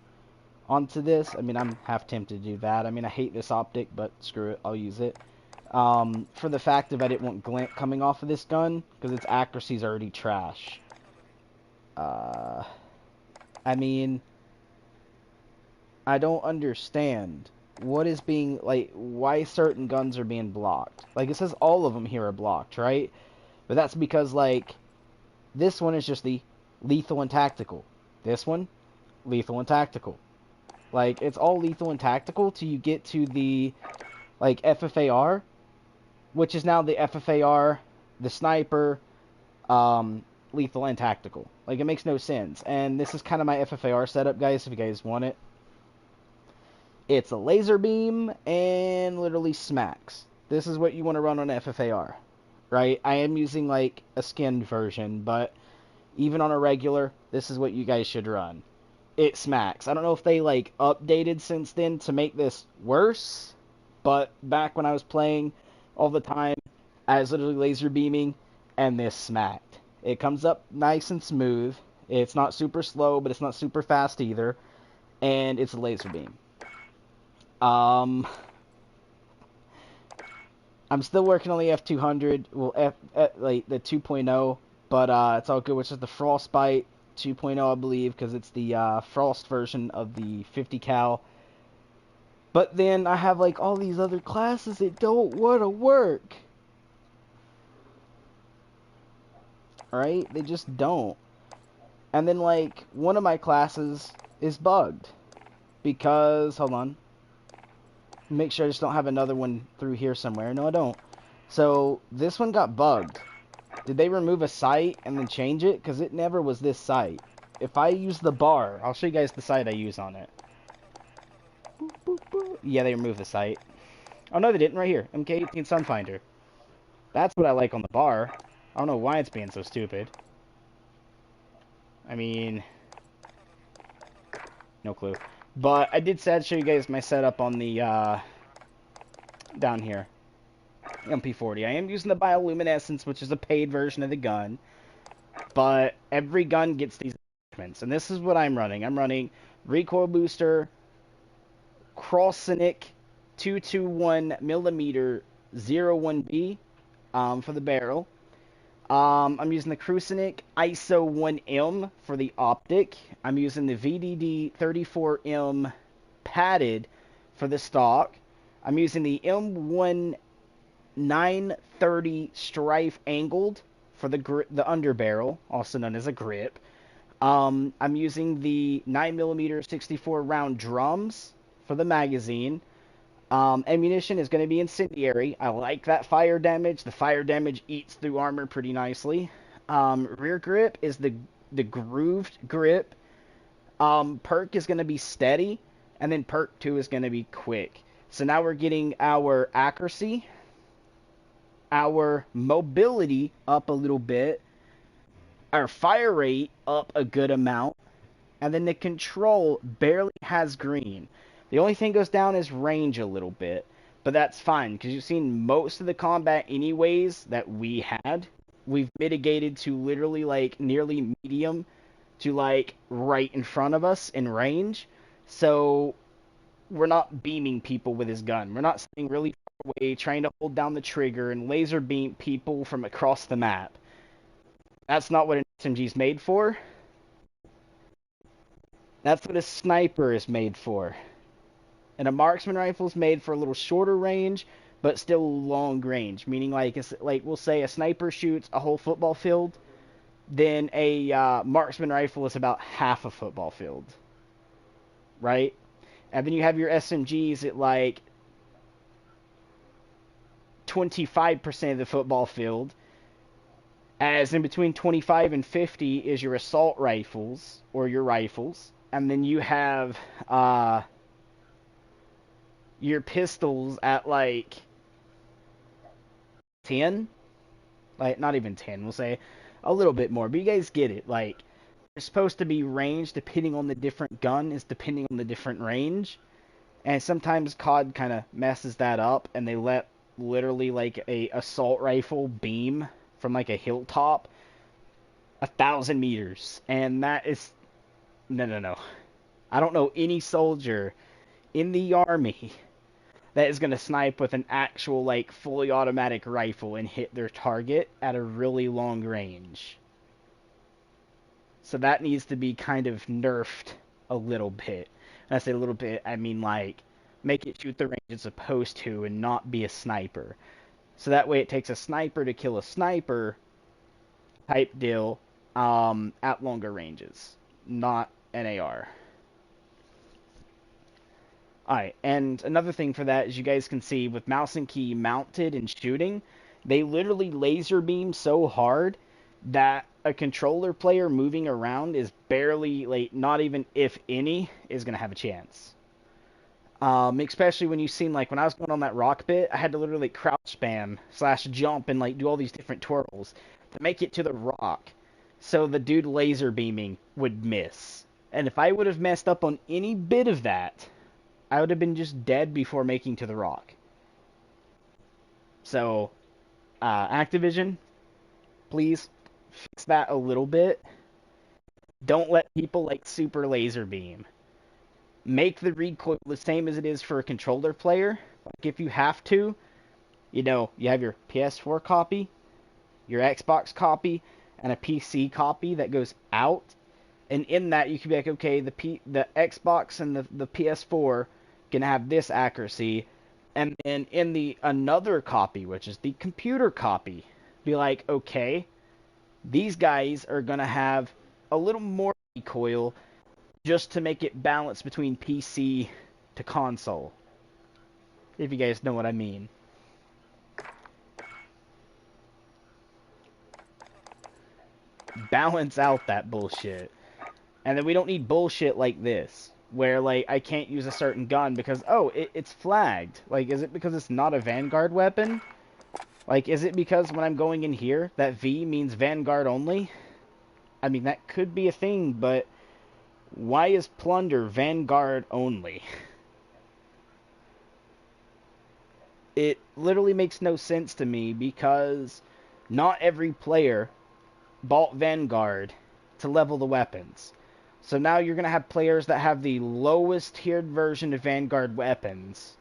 onto this. I mean, I'm half tempted to do that. I mean, I hate this optic, but screw it, I'll use it. For the fact that I didn't want glint coming off of this gun, because its accuracy is already trash. I mean, I don't understand. What is being, like, why certain guns are being blocked? Like, it says all of them here are blocked, right? But that's because, like, this one is just the lethal and tactical. This one, lethal and tactical. Like, it's all lethal and tactical till you get to the, like, FFAR, which is now the FFAR, the sniper, lethal and tactical. Like, it makes no sense. And this is kind of my FFAR setup, guys, if you guys want it. It's a laser beam and literally smacks. This is what you want to run on FFAR, right? I am using, like, a skinned version, but even on a regular, this is what you guys should run. It smacks. I don't know if they, like, updated since then to make this worse, but back when I was playing all the time, I was literally laser beaming, and this smacked. It comes up nice and smooth. It's not super slow, but it's not super fast either, and it's a laser beam. I'm still working on the F200, well, like, the 2.0, but, it's all good, which is the Frostbite 2.0, I believe, because it's the Frost version of the 50 cal. But then I have, like, all these other classes that don't want to work. Alright? They just don't. And then, like, one of my classes is bugged. Because, hold on. Make sure I just don't have another one through here somewhere. No, I don't. So, this one got bugged. Did they remove a sight and then change it? Because it never was this sight. If I use the bar, I'll show you guys the sight I use on it. Boop, boop, boop. Yeah, they removed the sight. Oh, no, they didn't. Right here. MK18 Sunfinder. That's what I like on the bar. I don't know why it's being so stupid. I mean, No clue. But I did say I'd show you guys my setup on the, down here. MP40. I am using the bioluminescence, which is a paid version of the gun. But every gun gets these attachments. And this is what I'm running. I'm running recoil booster, Crossinic 221mm 01B for the barrel. I'm using the Crucinic ISO 1M for the optic. I'm using the VDD 34M padded for the stock. I'm using the M1 930 Strife angled for the underbarrel, also known as a grip. I'm using the 9mm 64 round drums for the magazine. Ammunition is going to be incendiary. I like that fire damage. The fire damage eats through armor pretty nicely. Rear grip is the grooved grip. Perk is going to be steady, and then perk 2 is going to be quick. So now we're getting our accuracy, our mobility up a little bit, our fire rate up a good amount, and then the control barely has green. The only thing goes down is range a little bit, but that's fine, because you've seen most of the combat anyways that we had, we've mitigated to literally, like, nearly medium to, like, right in front of us in range, so we're not beaming people with his gun. We're not sitting really far away, trying to hold down the trigger and laser beam people from across the map. That's not what an SMG is made for. That's what a sniper is made for. And a marksman rifle is made for a little shorter range, but still long range. Meaning, like we'll say a sniper shoots a whole football field, then a marksman rifle is about half a football field. Right? And then you have your SMGs at like 25% of the football field. As in between 25 and 50 is your assault rifles, or your rifles. And then you have your pistols at like 10, like not even 10, we'll say a little bit more, but you guys get it. Like, they're supposed to be range depending on the different gun, is depending on the different range, and sometimes COD kind of messes that up, and they let literally like a assault rifle beam from like a hilltop 1,000 meters, and that is no. I don't know any soldier in the army that is going to snipe with an actual, like, fully automatic rifle and hit their target at a really long range. So that needs to be kind of nerfed a little bit. And I say a little bit, I mean, like, make it shoot the range it's supposed to and not be a sniper. So that way it takes a sniper to kill a sniper type deal at longer ranges, not an AR. Alright, and another thing for that is you guys can see with mouse and key mounted and shooting, they literally laser beam so hard that a controller player moving around is barely, like, not even if any, is going to have a chance. Especially when you've seen, like, when I was going on that rock bit, I had to literally crouch spam / jump and, like, do all these different twirls to make it to the rock. So the dude laser beaming would miss. And if I would have messed up on any bit of that, I would have been just dead before making to the rock. So, Activision, please fix that a little bit. Don't let people, like, super laser beam. Make the recoil the same as it is for a controller player. Like, if you have to, you know, you have your PS4 copy, your Xbox copy, and a PC copy that goes out. And in that, you can be like, okay, the Xbox and the PS4 can have this accuracy. And then in the another copy, which is the computer copy, be like, okay, these guys are going to have a little more recoil just to make it balance between PC to console. If you guys know what I mean. Balance out that bullshit. And then we don't need bullshit like this, where, like, I can't use a certain gun because, oh, it's flagged. Like, is it because it's not a Vanguard weapon? Like, is it because when I'm going in here, that V means Vanguard only? I mean, that could be a thing, but Why is Plunder Vanguard only? It literally makes no sense to me because not every player bought Vanguard to level the weapons. So now you're going to have players that have the lowest tiered version of Vanguard weapons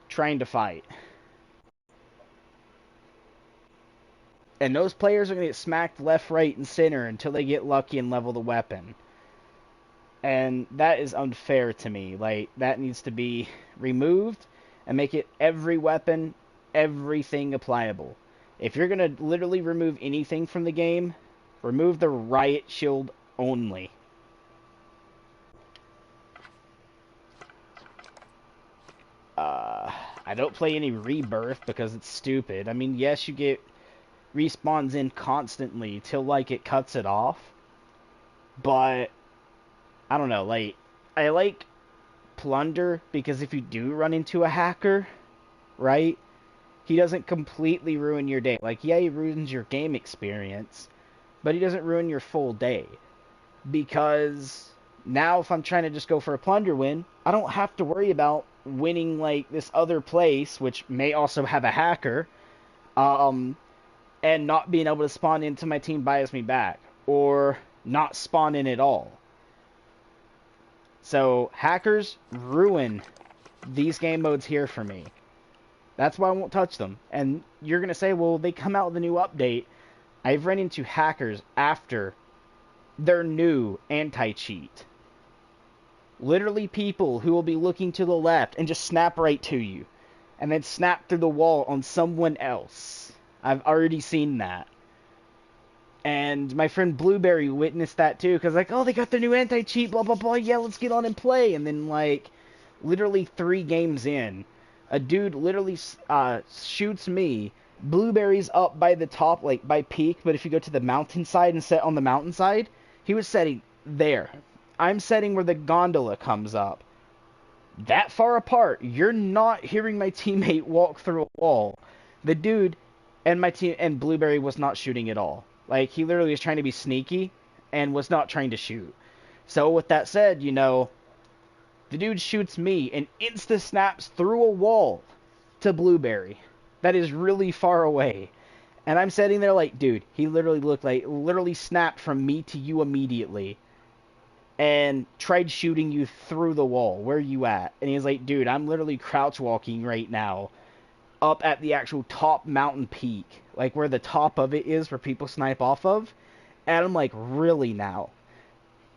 trying to fight. And those players are going to get smacked left, right, and center until they get lucky and level the weapon. And that is unfair to me. Like, that needs to be removed and make it every weapon, everything applicable. If you're going to literally remove anything from the game, remove the riot shield only. I don't play any Rebirth because it's stupid. I mean, yes, you get respawns in constantly till, like, it cuts it off. But, I don't know, like, I like Plunder because if you do run into a hacker, right, he doesn't completely ruin your day. Like, yeah, he ruins your game experience, but he doesn't ruin your full day. Because now if I'm trying to just go for a Plunder win, I don't have to worry about winning, like, this other place, which may also have a hacker, and not being able to spawn into my team bias me back, or not spawn in at all. So, hackers ruin these game modes here for me. That's why I won't touch them. And you're going to say, well, they come out with a new update. I've run into hackers after their new anti-cheat. Literally people who will be looking to the left and just snap right to you. And then snap through the wall on someone else. I've already seen that. And my friend Blueberry witnessed that too, because like, oh, they got their new anti-cheat, blah, blah, blah, yeah, let's get on and play. And then, like, literally 3 games in, a dude literally shoots me. Blueberry's up by the top, like, by peak, but if you go to the mountainside and set on the mountainside, he was setting there. I'm setting where the gondola comes up. That far apart, you're not hearing my teammate walk through a wall. The dude and my team, and Blueberry was not shooting at all. Like, he literally was trying to be sneaky and was not trying to shoot. So, with that said, you know, the dude shoots me and insta-snaps through a wall to Blueberry. That is really far away. And I'm sitting there like, dude, he literally looked like, literally snapped from me to you immediately. And tried shooting you through the wall. Where are you at? And he's like, dude, I'm literally crouch walking right now. Up at the actual top mountain peak. Like where the top of it is where people snipe off of. And I'm like, really now?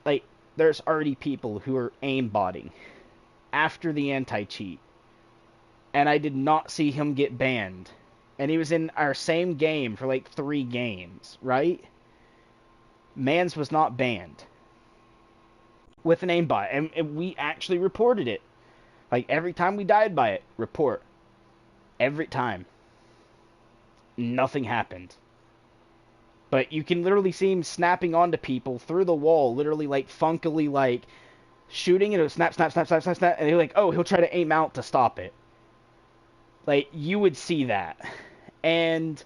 Like, there's already people who are aimbotting after the anti-cheat. And I did not see him get banned. And he was in our same game for like 3 games, right? Mans was not banned with an aimbot. And we actually reported it. Like, every time we died by it, report. Every time. Nothing happened. But you can literally see him snapping onto people through the wall, literally, like, funkily, like, shooting, and it would snap, snap, snap, snap, snap, snap, and they're like, oh, he'll try to aim out to stop it. Like, you would see that. And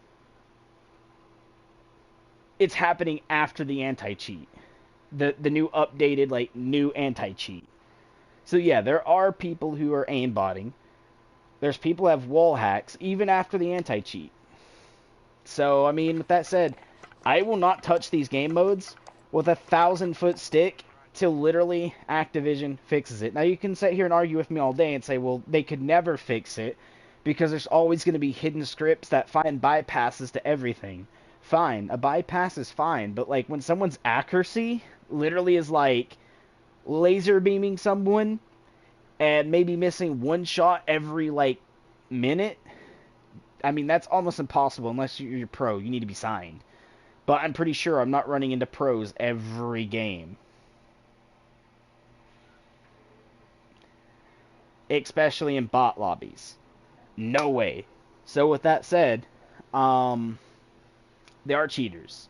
it's happening after the anti-cheat. The new updated, like, new anti-cheat. So, yeah, there are people who are aimbotting. There's people who have wall hacks, even after the anti-cheat. So, I mean, with that said, I will not touch these game modes with a 1,000-foot stick till literally Activision fixes it. Now, you can sit here and argue with me all day and say, well, they could never fix it because there's always going to be hidden scripts that find bypasses to everything. Fine, a bypass is fine, but, like, when someone's accuracy literally is, like, laser beaming someone and maybe missing one shot every, like, minute, I mean, that's almost impossible unless you're pro. You need to be signed. But I'm pretty sure I'm not running into pros every game. Especially in bot lobbies. No way. So with that said, they are cheaters.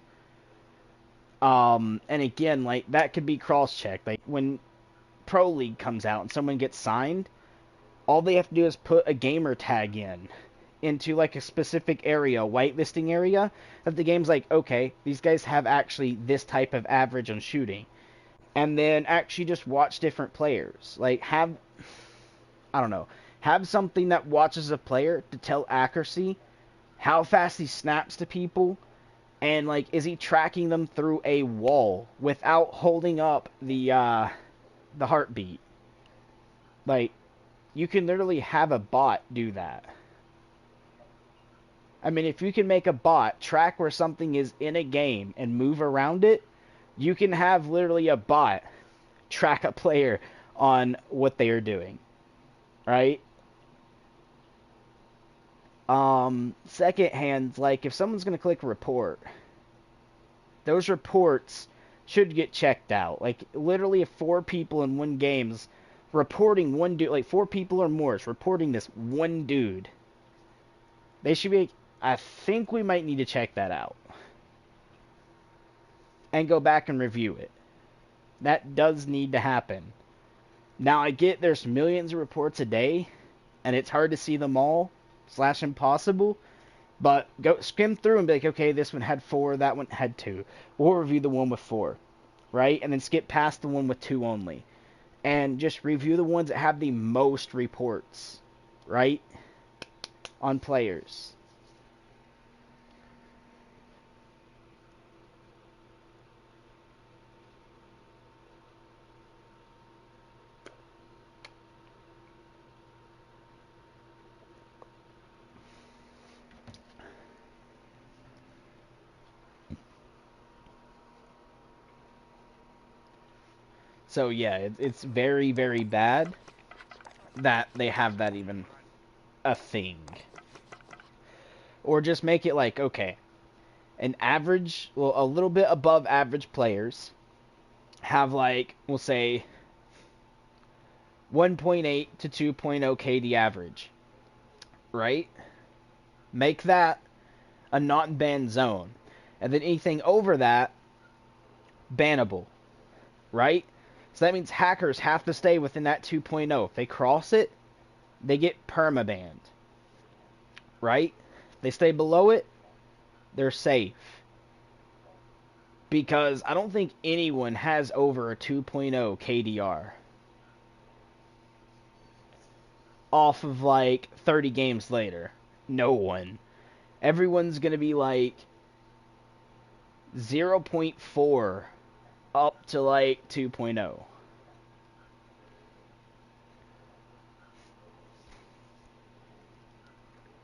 And again, like, that could be cross-checked. Like, when Pro League comes out and someone gets signed, all they have to do is put a gamer tag into, like, a specific area, whitelisting area, that the game's like, okay, these guys have actually this type of average on shooting. and then actually just watch different players. Like, I don't know, have something that watches a player to tell accuracy, how fast he snaps to people, and, like, is he tracking them through a wall without holding up the heartbeat. Like, you can literally have a bot do that. I mean, if you can make a bot track where something is in a game and move around it, you can have literally a bot track a player on what they are doing. Right? Second hand, like, if someone's going to click report, those reports should get checked out. Like, literally, if 4 people in one game's reporting one dude, like 4 people or more is reporting this one dude, they should be, I think we might need to check that out. And go back and review it. That does need to happen. Now, I get there's millions of reports a day, and it's hard to see them all, / impossible, but go skim through and be like, okay, this one had 4, that one had 2. We'll review the one with 4, right? And then skip past the one with 2 only. And just review the ones that have the most reports, right? On players. So yeah, it's very, very bad that they have that even a thing. Or just make it like, okay, an average, well, a little bit above average players have, like, we'll say 1.8 to 2.0 KD average, right? Make that a not banned zone. And then anything over that, bannable, right? So that means hackers have to stay within that 2.0. If they cross it, they get permabanned, right? They stay below it, they're safe. Because I don't think anyone has over a 2.0 KDR. Off of, like, 30 games later. No one. Everyone's going to be, like, 0.4 up to, like, 2.0.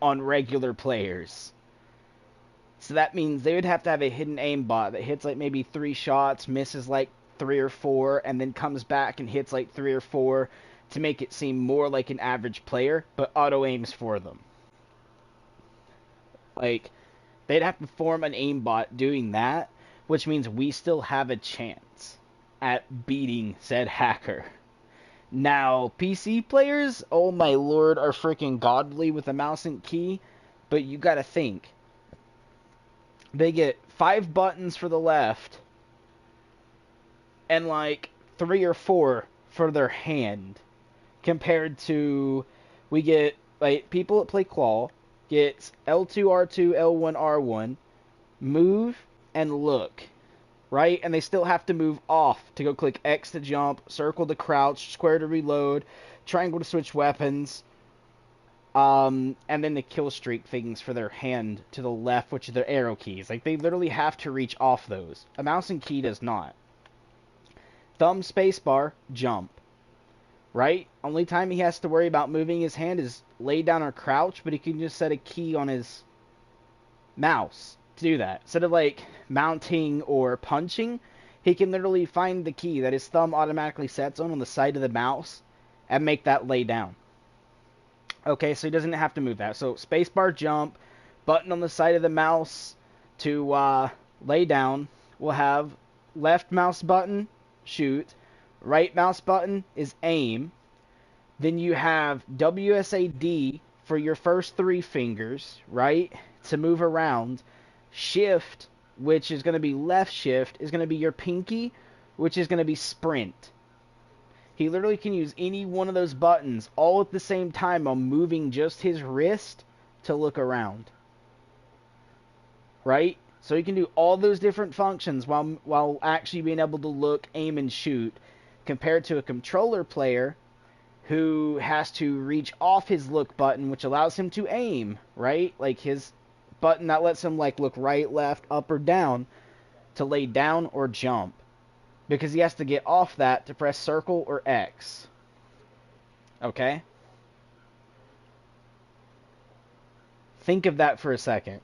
On regular players. So that means they would have to have a hidden aimbot that hits, like, maybe 3 shots, misses, like, 3 or 4, and then comes back and hits, like, 3 or 4 to make it seem more like an average player, but auto-aims for them. Like, they'd have to form an aimbot doing that, which means we still have a chance at beating said hacker. Now, PC players, oh my lord, are freaking godly with a mouse and key, but you gotta think. They get 5 buttons for the left, and like 3 or 4 for their hand, compared to, we get, like, people that play Claw, gets L2, R2, L1, R1, move, and look, right? And they still have to move off to go click X to jump, circle to crouch, square to reload, triangle to switch weapons, and then the kill streak things for their hand to the left, which are their arrow keys. Like, they literally have to reach off those. A mouse and key does not. Thumb, spacebar, jump. Right? Only time he has to worry about moving his hand is lay down or crouch, but he can just set a key on his mouse to do that. Instead of, like, mounting or punching, he can literally find the key that his thumb automatically sets on the side of the mouse and make that lay down. Okay, so he doesn't have to move that. So spacebar jump, button on the side of the mouse to lay down. We'll have left mouse button, shoot. Right mouse button is aim. Then you have WSAD for your first 3 fingers, right? To move around. Shift, which is going to be left shift, is going to be your pinky, which is going to be sprint. He literally can use any one of those buttons all at the same time while moving just his wrist to look around. Right? So you can do all those different functions while actually being able to look, aim, and shoot, compared to a controller player who has to reach off his look button, which allows him to aim, right? Like his button that lets him like look right, left, up, or down to lay down or jump. Because he has to get off that to press circle or X. Okay? Think of that for a second.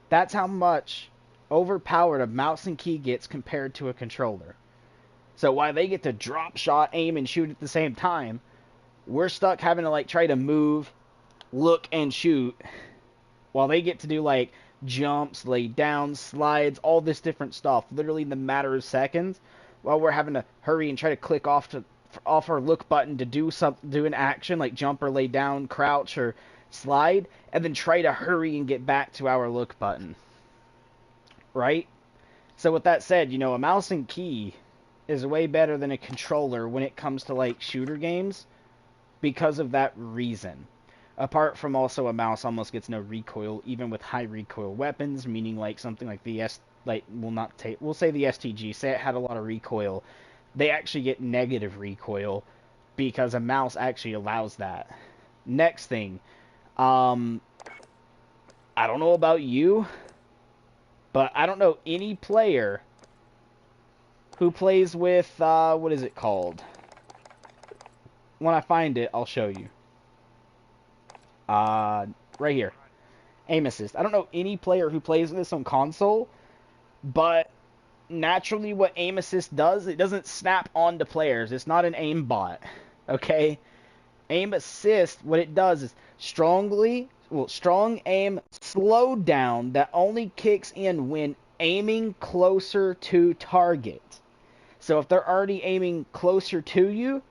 That's how much overpowered a mouse and key gets compared to a controller. So while they get to drop shot, aim, and shoot at the same time, we're stuck having to like try to move, look, and shoot, while they get to do like jumps, lay down, slides, all this different stuff, literally in the matter of seconds, while we're having to hurry and try to click off our look button to do an action like jump or lay down, crouch or slide, and then try to hurry and get back to our look button. Right? So with that said, you know, a mouse and key is way better than a controller when it comes to like shooter games because of that reason. Apart from also a mouse almost gets no recoil even with high recoil weapons, meaning like something like the we'll say the STG, say it had a lot of recoil, they actually get negative recoil because a mouse actually allows that. Next thing, I don't know about you, but I don't know any player who plays with, what is it called? When I find it, I'll show you. Right here. Aim assist. I don't know any player who plays this on console, but naturally what aim assist does, it doesn't snap onto players. It's not an aim bot. Okay? Aim assist, what it does is strong aim slowdown that only kicks in when aiming closer to target. So if they're already aiming closer to you,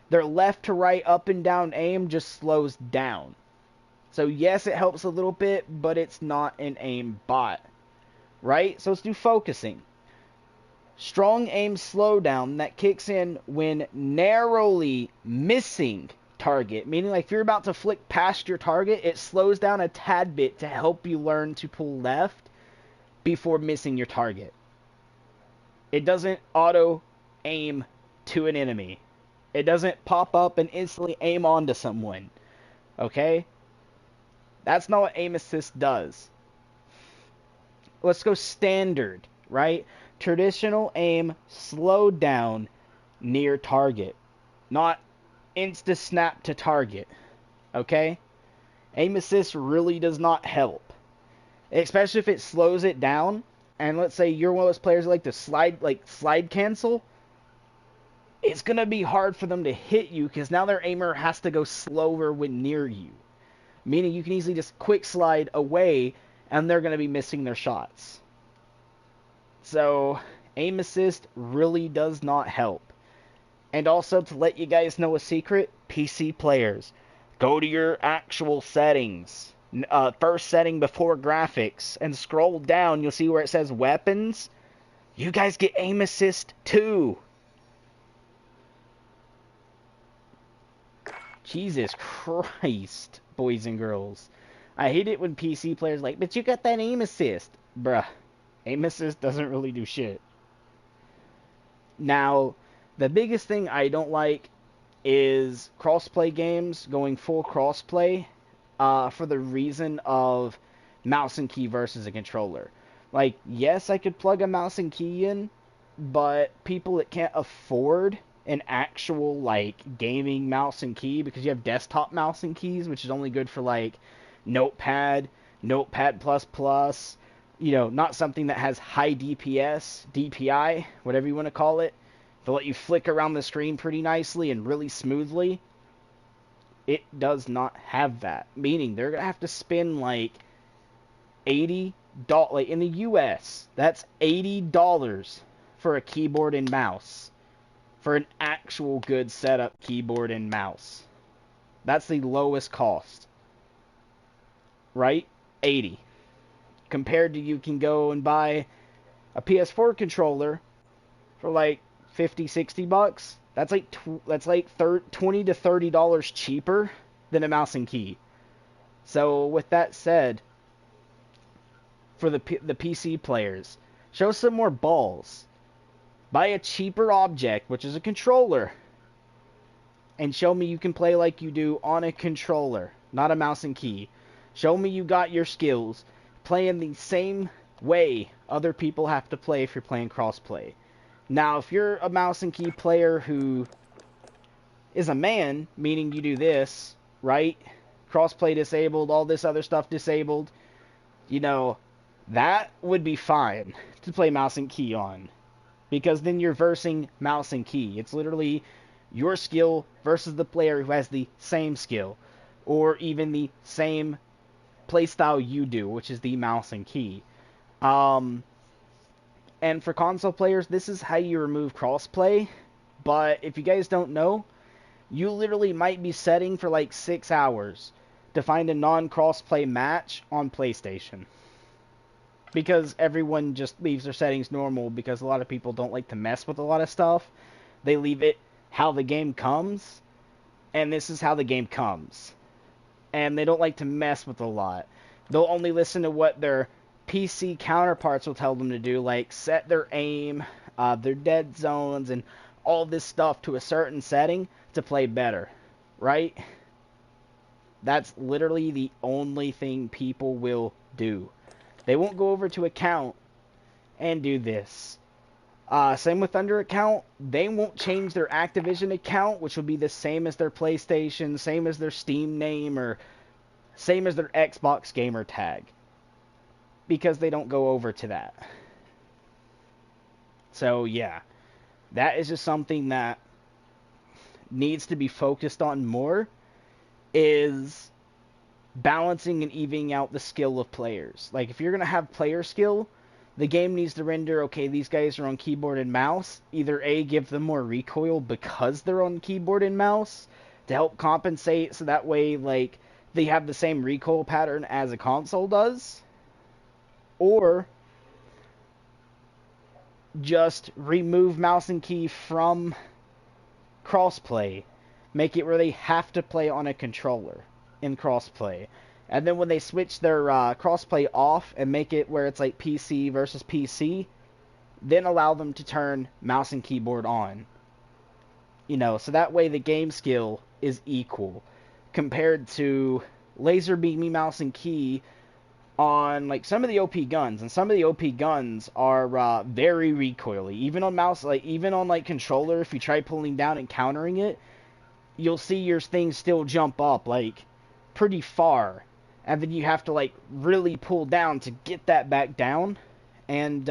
their left to right, up and down aim just slows down. So yes, it helps a little bit, but it's not an aim bot. Right? So let's do focusing. Strong aim slowdown that kicks in when narrowly missing target. Meaning like if you're about to flick past your target, it slows down a tad bit to help you learn to pull left before missing your target. It doesn't auto aim to an enemy. It doesn't pop up and instantly aim onto someone. Okay? That's not what aim assist does. Let's go standard, right? Traditional aim, slow down near target. Not insta snap to target. Okay? Aim assist really does not help. Especially if it slows it down. And let's say you're one of those players that like to slide cancel. It's going to be hard for them to hit you because now their aimer has to go slower when near you. Meaning you can easily just quick slide away and they're going to be missing their shots. So, aim assist really does not help. And also, to let you guys know a secret, PC players, go to your actual settings. First setting before graphics. And scroll down, you'll see where it says weapons. You guys get aim assist too. Jesus Christ, boys and girls. I hate it when PC players are like, but you got that aim assist. Bruh, aim assist doesn't really do shit. Now, the biggest thing I don't like is crossplay games going full crossplay for the reason of mouse and key versus a controller. Like, yes, I could plug a mouse and key in, but people that can't afford an actual, like, gaming mouse and key, because you have desktop mouse and keys, which is only good for, like, Notepad, Notepad++, you know, not something that has high DPS, DPI, whatever you want to call it. They'll let you flick around the screen pretty nicely and really smoothly. It does not have that. Meaning, they're going to have to spend, like, $80, like, in the US, that's $80 for a keyboard and mouse. For an actual good setup keyboard and mouse. That's the lowest cost. Right? 80. Compared to you can go and buy a PS4 controller for like 50, 60 bucks. That's like $20 to $30 cheaper than a mouse and key. So with that said, for the PC players. Show some more balls. Buy a cheaper object, which is a controller, and show me you can play like you do on a controller, not a mouse and key. Show me you got your skills playing the same way other people have to play if you're playing crossplay. Now, if you're a mouse and key player who is a man, meaning you do this, right? Crossplay disabled, all this other stuff disabled, you know, that would be fine to play mouse and key on. Because then you're versing mouse and key. It's literally your skill versus the player who has the same skill. Or even the same playstyle you do, which is the mouse and key. And for console players, this is how you remove crossplay. But if you guys don't know, you literally might be setting for like 6 hours to find a non-crossplay match on PlayStation. Because everyone just leaves their settings normal, because a lot of people don't like to mess with a lot of stuff. They leave it how the game comes, and this is how the game comes. And they don't like to mess with a lot. They'll only listen to what their PC counterparts will tell them to do, like set their aim, their dead zones, and all this stuff to a certain setting to play better, right? That's literally the only thing people will do. They won't go over to account and do this. Same with Thunder account. They won't change their Activision account, which will be the same as their PlayStation, same as their Steam name, or same as their Xbox gamer tag. Because they don't go over to that. So, yeah. That is just something that needs to be focused on more, is balancing and evening out the skill of players. Like, if you're going to have player skill, the game needs to render, okay, these guys are on keyboard and mouse. Either A, give them more recoil because they're on keyboard and mouse to help compensate, so that way, like, they have the same recoil pattern as a console does. Or just remove mouse and key from crossplay. Make it where they have to play on a controller in crossplay. And then when they switch their crossplay off and make it where it's like PC versus PC, then allow them to turn mouse and keyboard on. You know, so that way the game skill is equal compared to laser beaming mouse and key on like some of the OP guns. And some of the OP guns are very recoily. Even on mouse, like even on like controller, if you try pulling down and countering it, you'll see your things still jump up like pretty far, and then you have to like really pull down to get that back down. And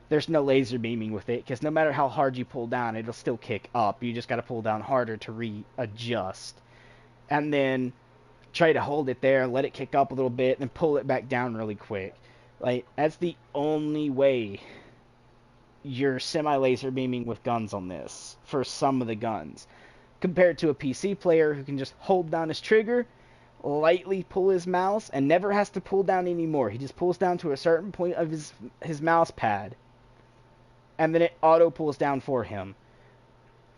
there's no laser beaming with it, because no matter how hard you pull down, it'll still kick up. You just got to pull down harder to readjust, and then try to hold it there, let it kick up a little bit, and pull it back down really quick. Like, that's the only way you're semi-laser beaming with guns on this, for some of the guns. Compared to a PC player who can just hold down his trigger, lightly pull his mouse, and never has to pull down anymore. He just pulls down to a certain point of his mouse pad, and then it auto pulls down for him.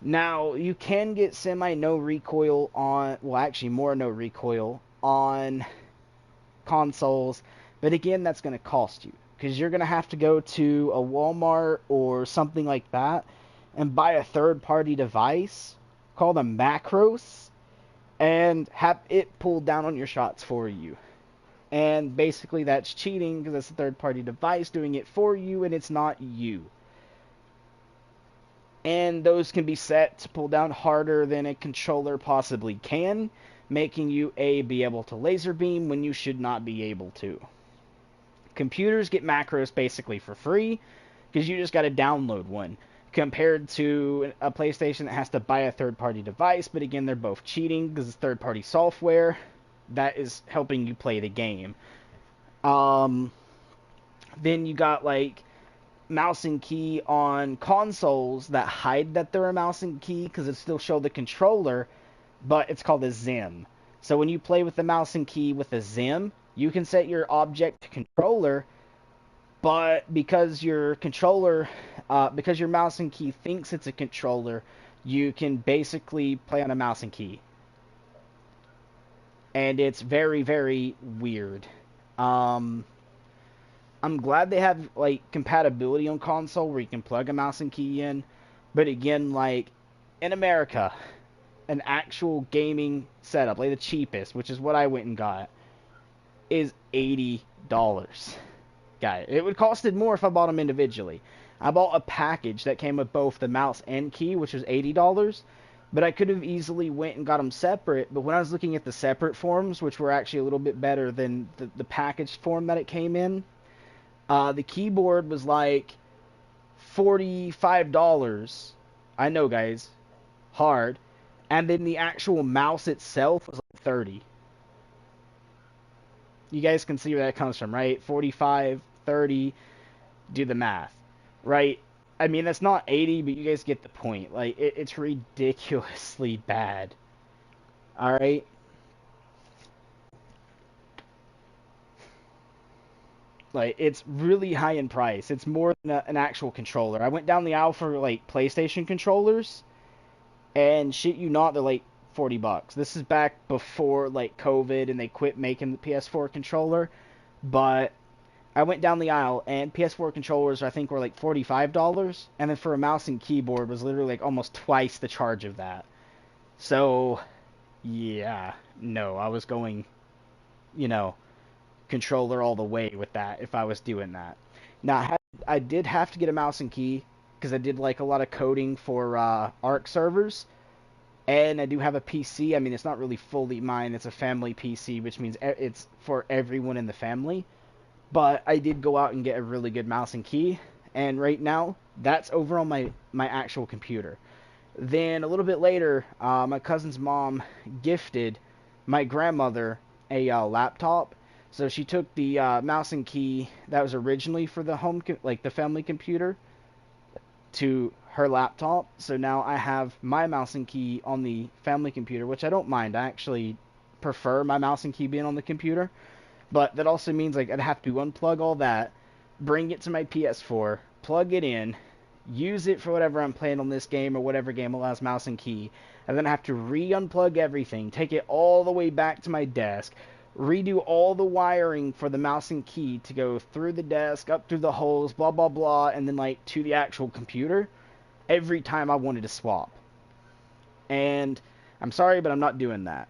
Now, you can get semi-no recoil on, well actually more no recoil on consoles, but again, that's going to cost you, because you're going to have to go to a Walmart or something like that and buy a third-party device called a Macros and have it pull down on your shots for you. And basically that's cheating, because it's a third-party device doing it for you, and it's not you. And those can be set to pull down harder than a controller possibly can, making you be able to laser beam when you should not be able to. Computers get macros basically for free, because you just got to download one, compared to a PlayStation that has to buy a third-party device. But again, they're both cheating, because it's third-party software that is helping you play the game. Then you got like mouse and key on consoles that hide that they're a mouse and key, because it still show the controller, but it's called a Zim. So when you play with the mouse and key with a Zim, you can set your object to controller, but because your controller, because your mouse and key thinks it's a controller, you can basically play on a mouse and key. And it's very, very weird. I'm glad they have like compatibility on console where you can plug a mouse and key in. But again, like in America, an actual gaming setup, like the cheapest, which is what I went and got, is $80. Guy, it would costed more if I bought them individually. I bought a package that came with both the mouse and key, which was $80. But I could have easily went and got them separate. But when I was looking at the separate forms, which were actually a little bit better than the packaged form that it came in, the keyboard was like $45. I know, guys, hard. And then the actual mouse itself was like 30. You guys can see where that comes from, right? 45, 30, do the math, right? I mean, that's not 80, but you guys get the point. Like, it's ridiculously bad. Alright? Like, it's really high in price. It's more than an actual controller. I went down the aisle for, like, PlayStation controllers, and shit you not, they're like $40. This is back before, like, COVID, and they quit making the PS4 controller. But I went down the aisle, and PS4 controllers, I think, were like $45, and then for a mouse and keyboard was literally like almost twice the charge of that. So, yeah, no, I was going, you know, controller all the way with that if I was doing that. Now, I did have to get a mouse and key because I did like a lot of coding for ARC servers, and I do have a PC. I mean, it's not really fully mine. It's a family PC, which means it's for everyone in the family. But I did go out and get a really good mouse and key, and right now, that's over on my actual computer. Then, a little bit later, my cousin's mom gifted my grandmother a laptop, so she took the mouse and key that was originally for the the family computer, to her laptop, so now I have my mouse and key on the family computer, which I don't mind. I actually prefer my mouse and key being on the computer. But that also means like I'd have to unplug all that, bring it to my PS4, plug it in, use it for whatever I'm playing on this game or whatever game allows mouse and key, and then I have to re-unplug everything, take it all the way back to my desk, redo all the wiring for the mouse and key to go through the desk, up through the holes, blah blah blah, and then like to the actual computer every time I wanted to swap. And I'm sorry, but I'm not doing that.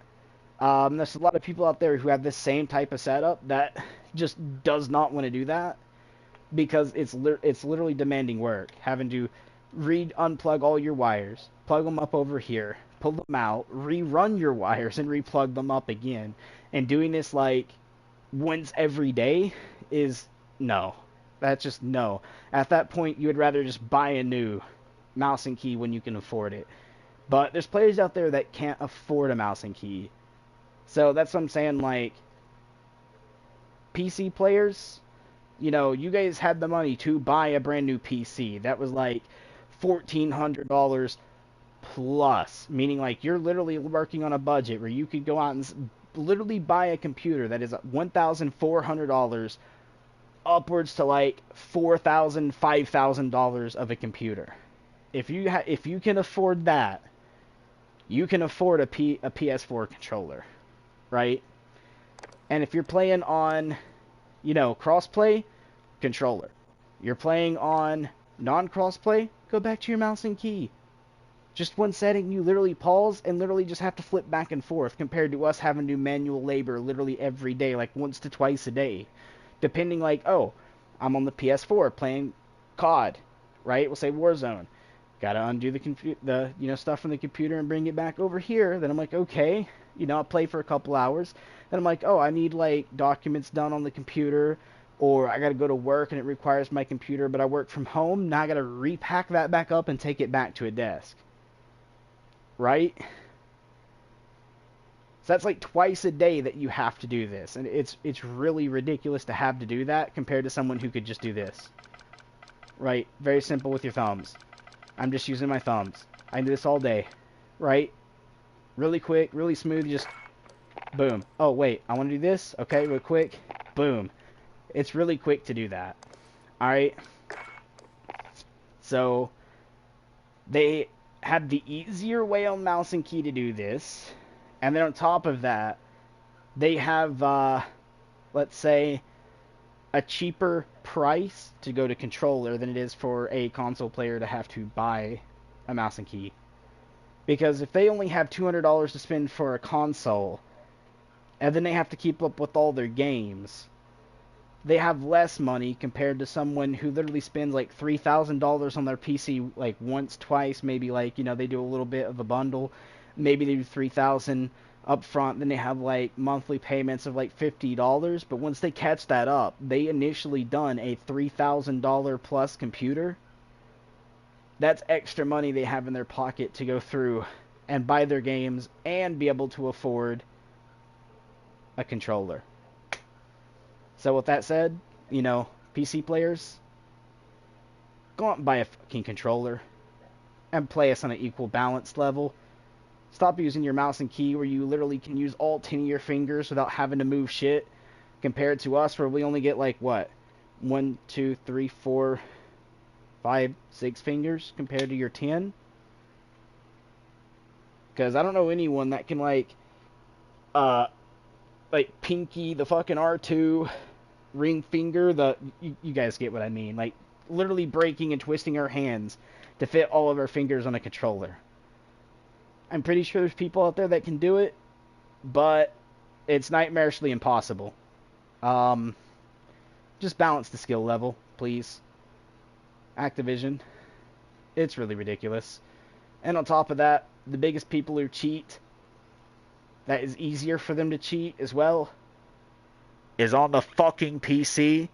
There's a lot of people out there who have this same type of setup that just does not want to do that because it's literally demanding work. Having to unplug all your wires, plug them up over here, pull them out, rerun your wires, and replug them up again. And doing this like once every day is no. That's just no. At that point, you would rather just buy a new mouse and key when you can afford it. But there's players out there that can't afford a mouse and key. So that's what I'm saying, like, PC players, you know, you guys had the money to buy a brand new PC. That was like $1,400 plus, meaning like you're literally working on a budget where you could go out and literally buy a computer that is $1,400 upwards to like $4,000, $5,000 of a computer. If you can afford that, you can afford a PS4 controller. Right? And if you're playing on, you know, crossplay, controller. You're playing on non-crossplay, go back to your mouse and key. Just one setting, you literally pause and literally just have to flip back and forth compared to us having to do manual labor literally every day, like once to twice a day. Depending like, oh, I'm on the PS4 playing COD, right? We'll say Warzone. Gotta undo the stuff from the computer and bring it back over here. Then I'm like, okay, you know, I'll play for a couple hours. Then I'm like, oh, I need like documents done on the computer, or I gotta go to work and it requires my computer, but I work from home. Now I gotta repack that back up and take it back to a desk. Right? So that's like twice a day that you have to do this, and it's really ridiculous to have to do that compared to someone who could just do this. Right? Very simple with your thumbs. I'm just using my thumbs. I do this all day, right? Really quick, really smooth, just boom. Oh, wait, I want to do this? Okay, real quick, boom. It's really quick to do that, alright? So, they had the easier way on mouse and key to do this, and then on top of that, they have, let's say, a cheaper price to go to controller than it is for a console player to have to buy a mouse and key. Because if they only have $200 to spend for a console, and then they have to keep up with all their games, they have less money compared to someone who literally spends like $3,000 on their PC like once, twice, maybe like, you know, they do a little bit of a bundle, maybe they do $3,000 up front, then they have like monthly payments of like $50, but once they catch that up, they initially done a $3,000 plus computer. That's extra money they have in their pocket to go through and buy their games and be able to afford a controller. So with that said, you know, PC players, go out and buy a fucking controller and play us on an equal balanced level. Stop using your mouse and key where you literally can use all 10 of your fingers without having to move shit, compared to us where we only get like, what, 1, 2, 3, 4, 5, 6 fingers compared to your 10. Because I don't know anyone that can like pinky the fucking R2, ring finger, you guys get what I mean. Like, literally breaking and twisting our hands to fit all of our fingers on a controller. I'm pretty sure there's people out there that can do it, but it's nightmarishly impossible. Just balance the skill level, please. Activision. It's really ridiculous. And on top of that, the biggest people who cheat, that is easier for them to cheat as well, is on the fucking PC.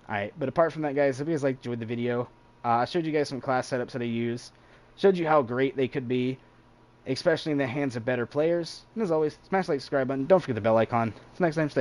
Alright, but apart from that, guys, if you guys enjoyed the video, I showed you guys some class setups that I use. Showed you how great they could be, especially in the hands of better players. And as always, smash the like, subscribe button. Don't forget the bell icon. Until next time, stay awesome.